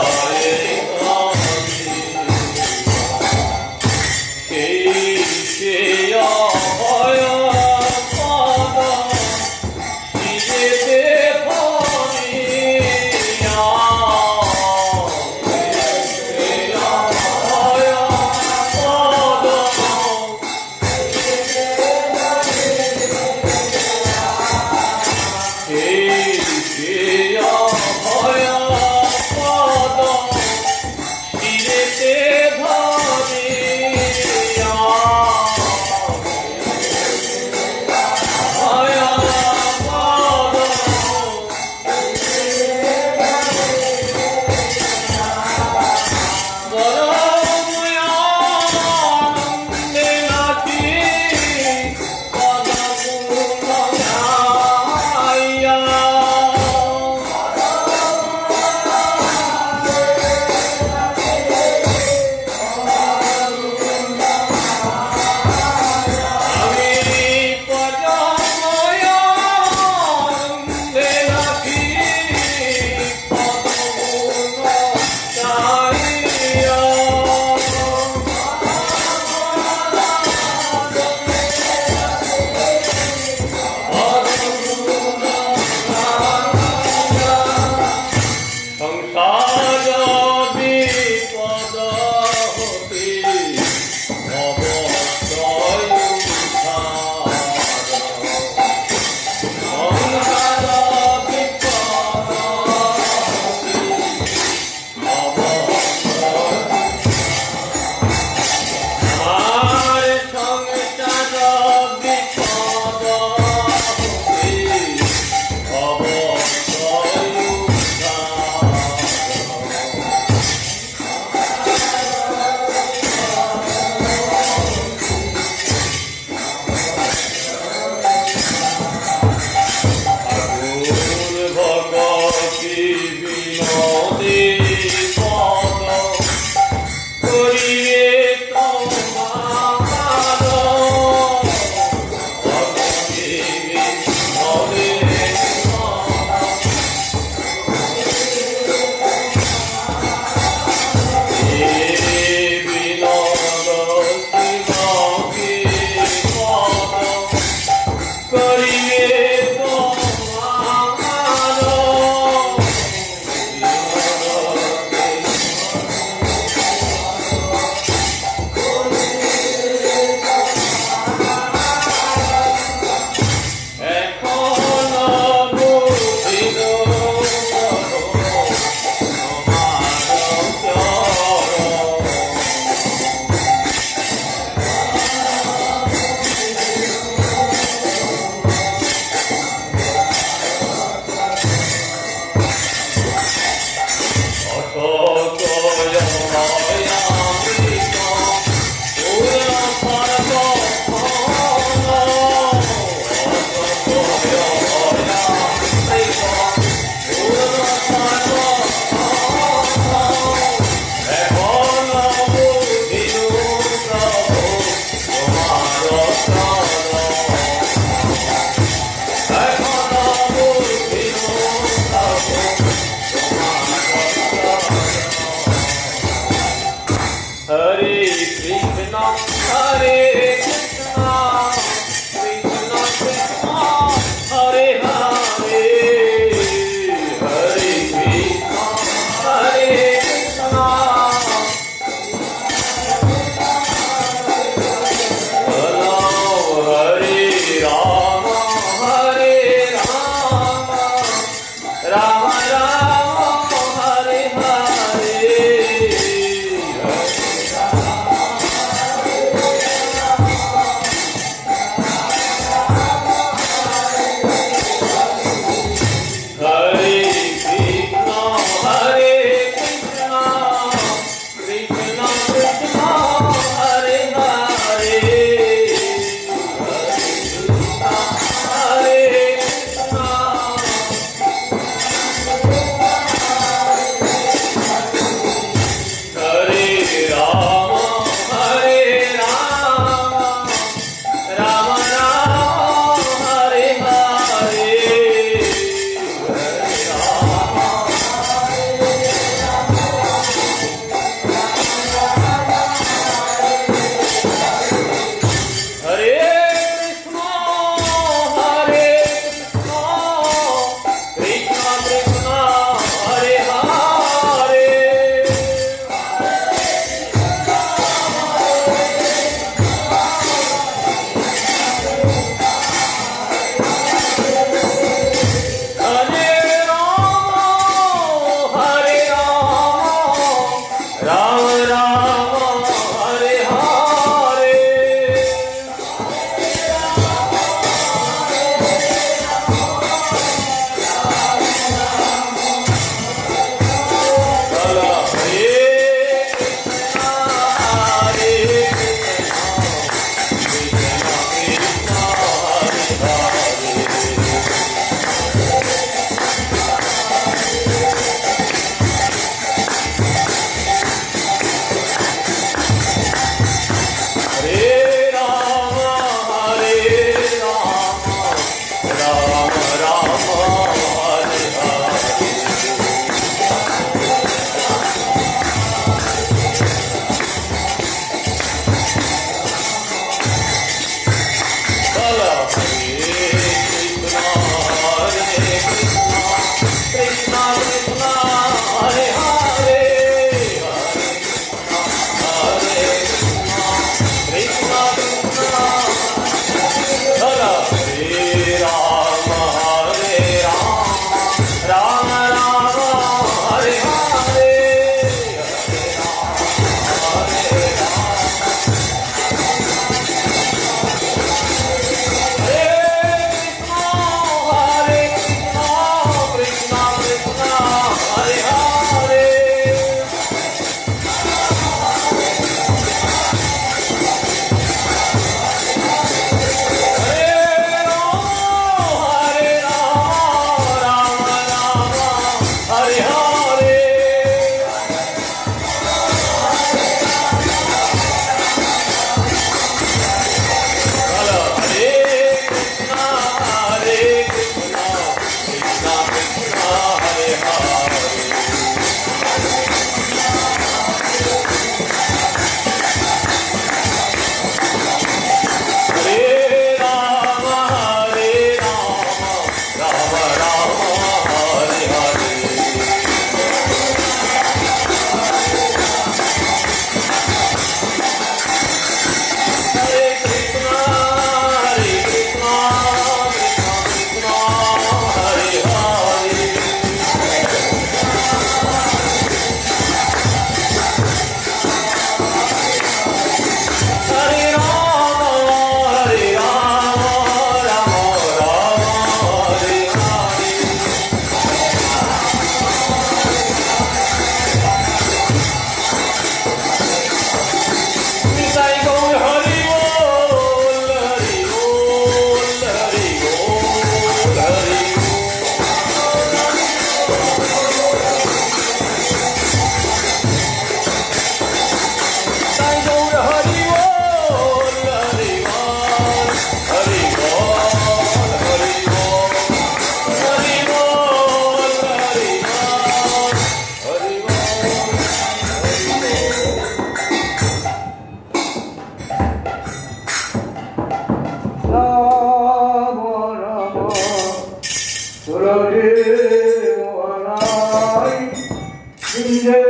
B: শ্রীরে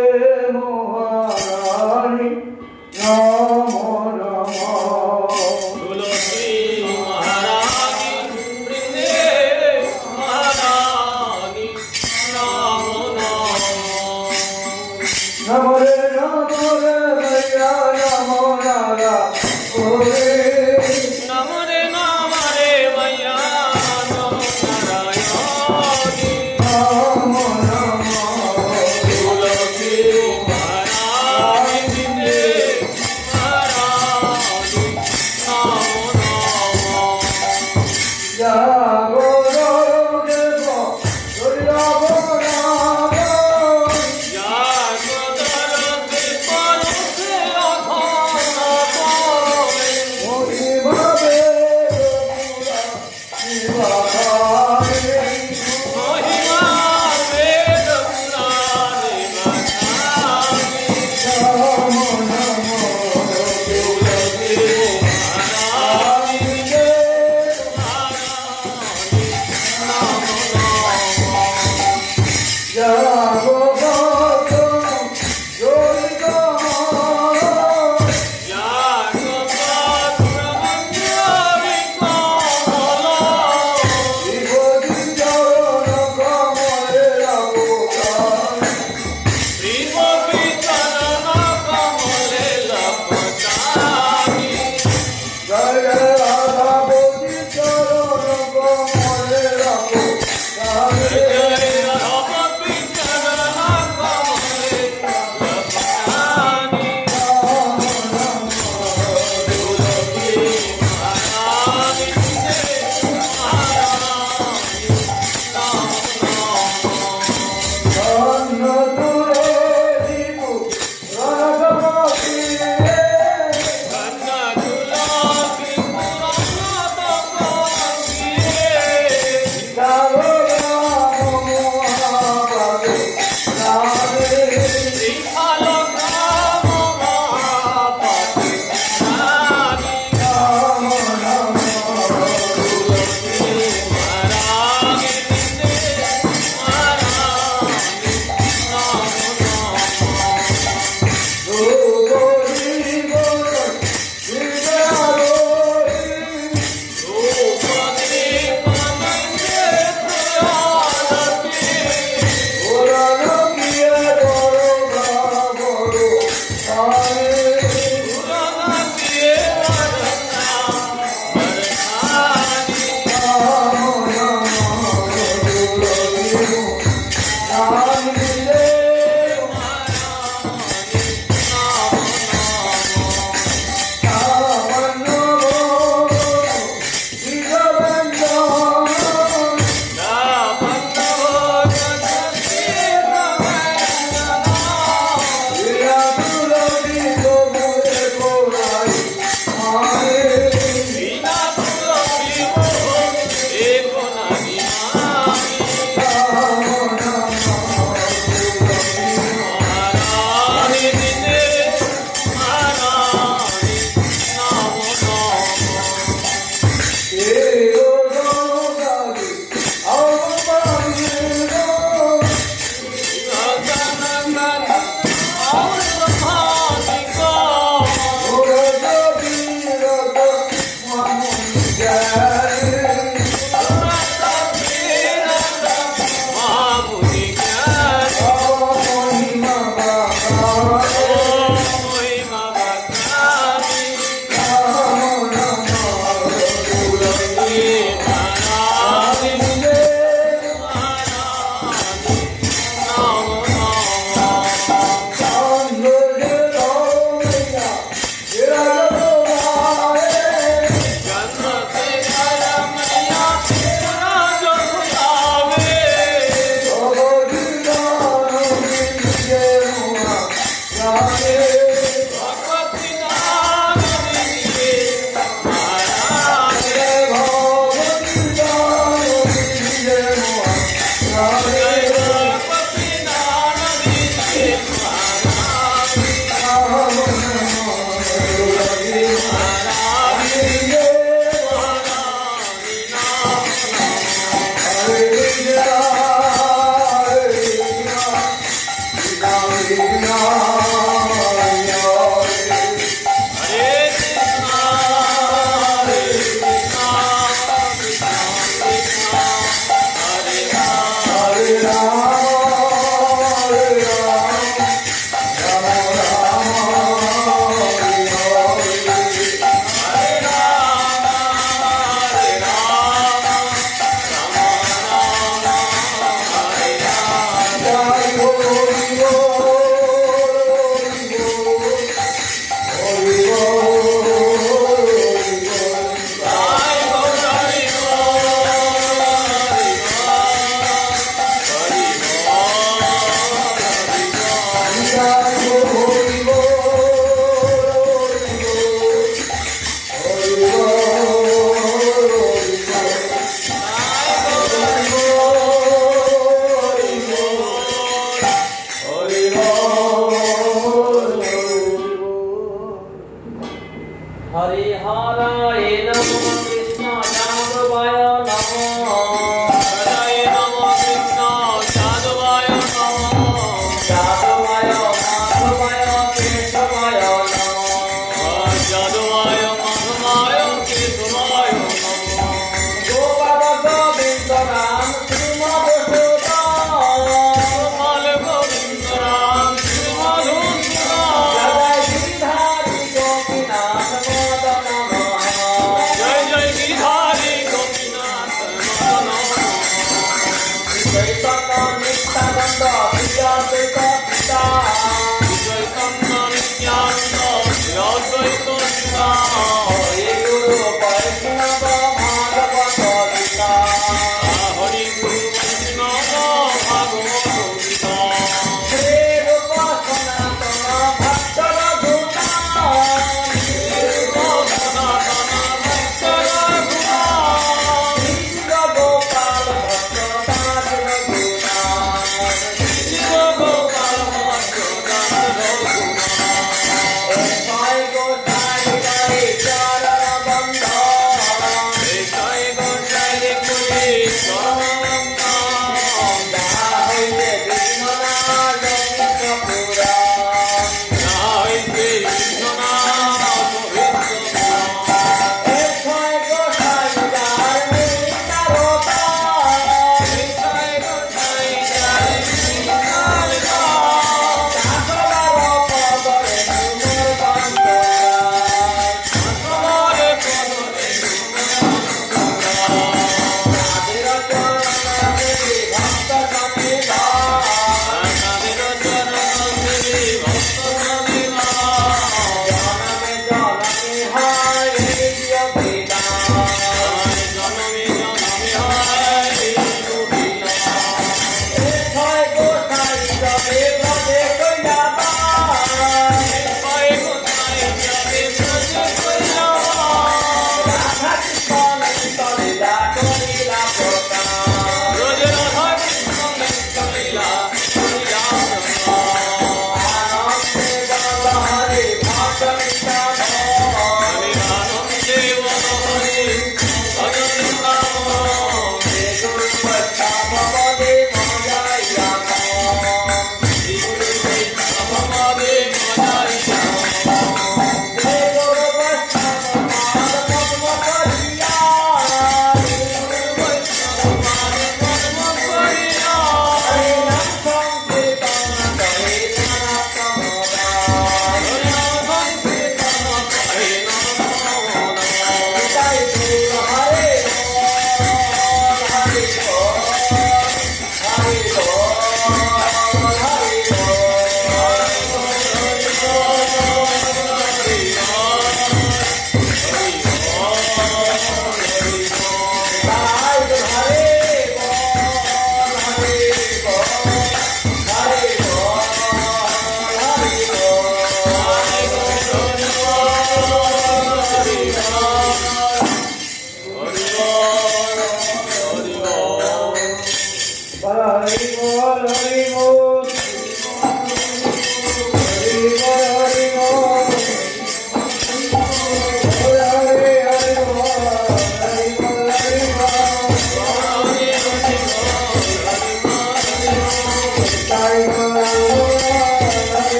B: মহারানী নম নম
E: তুলসী মহারানী বৃন্দে মহারানী নম নম
B: নম রে ভাইয়া নম নারা ওরে
E: নম রে মাইয়া নম নারায়ণী
B: নম নম
E: তুলসী মহারানী বৃন্দে মহারানী নম নম
B: জাগর দেব দুর্লভ নাম
E: জাগদরতে পরতে অধম
B: মহিমাবে শিবাকারে
E: মহিমা বেদ পুরাণে গাথামি
B: নম নম
E: তুলসী মহারানী মহারানী নম নম
B: জাগবত জড়িত
E: জাগবৎ ব্রহ্মঞ্জরি কমল
B: বিভূতি চরণ কমলে রাখো
E: শ্রীগোপী চরণ কমলে লপটামি তুলসী মহারানী মহারানী নম নম কন্যা তুলসী পুরাণ তপস্বিয়ে শ্রীফল গ্রাম মহাপতি রানী তুলসী মহারানী বৃন্দে মহারানী নম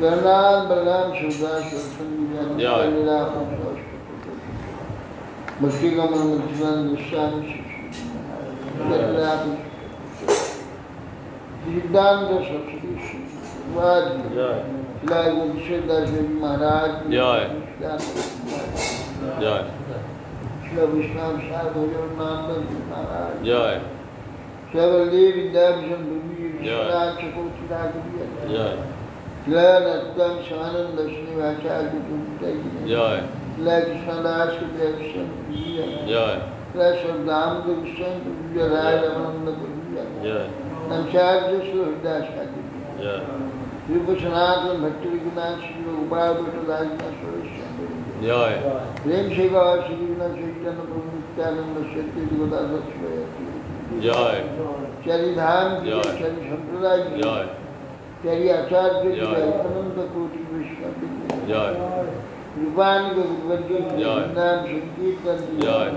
B: Ganaal Balam Shuddha Shoshan Nila Bhaktigaman Mutlan Nisham Shisham Siddhanta Saraswati Vadi Like Vishwadashi Maharaj
C: Jai
B: Shri Vishnu Sadhu Nanda Maharaj
C: Jai
B: Shri Vidyavishan Bhuvi
C: Jai.
B: Vishwanath Chakoti Raghavi
C: Jai
B: Attam Shananda Srivacharya Gupta
C: Jai
B: Krishnadas Krishna
C: Jai
B: Krishna Damodar Krishna Raya Ramananda
C: Jai
B: Namcharya Surdas Kati
C: Jai
B: Rupa Sanatana Bhakti Vignath Shri Ubhaya Rajna Surasya
C: Jai
B: Prem Seva Shri Vignath Chaitanya Prabhu Nityananda Shatya Goda Dasvaya
C: Jai
B: Charidham
C: Jai.
B: Chari Sampradaya
C: Jai
B: Chari Acharya
C: Jai.
B: Ananta Koti Vishnu
C: Jai
B: Rupani Gurvardhan
C: Jai.
B: Nam Sankirtan
C: Jai.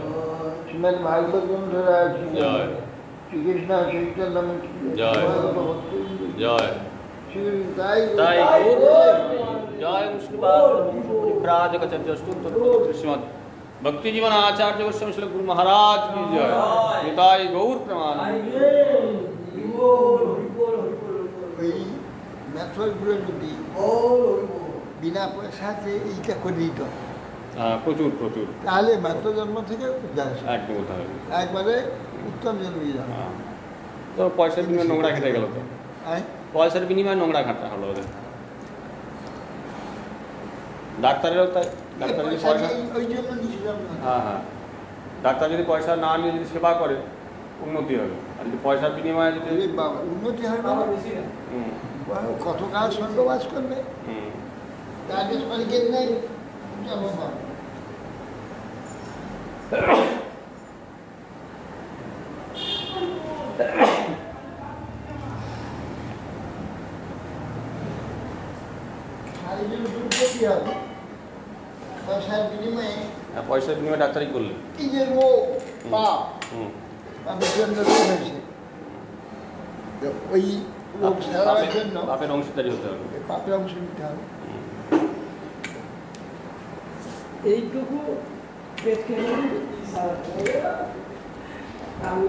B: Srimad Bhagavad Granth
C: Jai.
B: Shri Krishna Chaitanya
C: Jai. Jai
B: Shri Sai
E: Jai Guru Jai Vishnu Praj Kacharjastu Tattva Srimad Bhakti Jivan Acharya Goswami Srila Guru Maharaj ki Jai Nitai Gaur Praman
B: ওই মেথডগুলো যদি বিনা পয়সাতে এইটা করে দিত
C: প্রচুর প্রচুর
B: তাহলে মাত্র জন্ম থেকে যায়
C: একদম কথা হবে
B: একবারে উত্তম জন্মই যাবে
C: তো পয়সার বিনিময়ে নোংরা খেতে গেল তো
B: হ্যাঁ
C: পয়সার বিনিময়ে নোংরা খাটা হলো ওদের ডাক্তারেরও তাই ডাক্তার যদি পয়সা
B: ওই জন্য নিয়েছিলাম না
C: হ্যাঁ হ্যাঁ ডাক্তার যদি পয়সা না নিয়ে যদি সেবা করে উন্নতি হবে আর যদি পয়সার বিনিময়ে যদি
B: ওরে বাবা উন্নতি হবে না
C: হুম
B: কত কাল স্বর্গবাস করবে
C: হুম
B: রাজেশ মালিকের নেই যাবো বাবা কি হবে পয়সার বিনিময়ে
C: পয়সার বিনিময়ে ডাক্তারই করলে
B: কি যে রোগ পাপ
E: হুম।
B: পাপের জন্য রোগ হয়েছে। তো ওই রোগ সারার জন্য
E: পাপের অংশীদারি হতে হবে।
B: পাপের অংশ নিতে হবে।
G: এইটুকু পেট খেয়ে আমি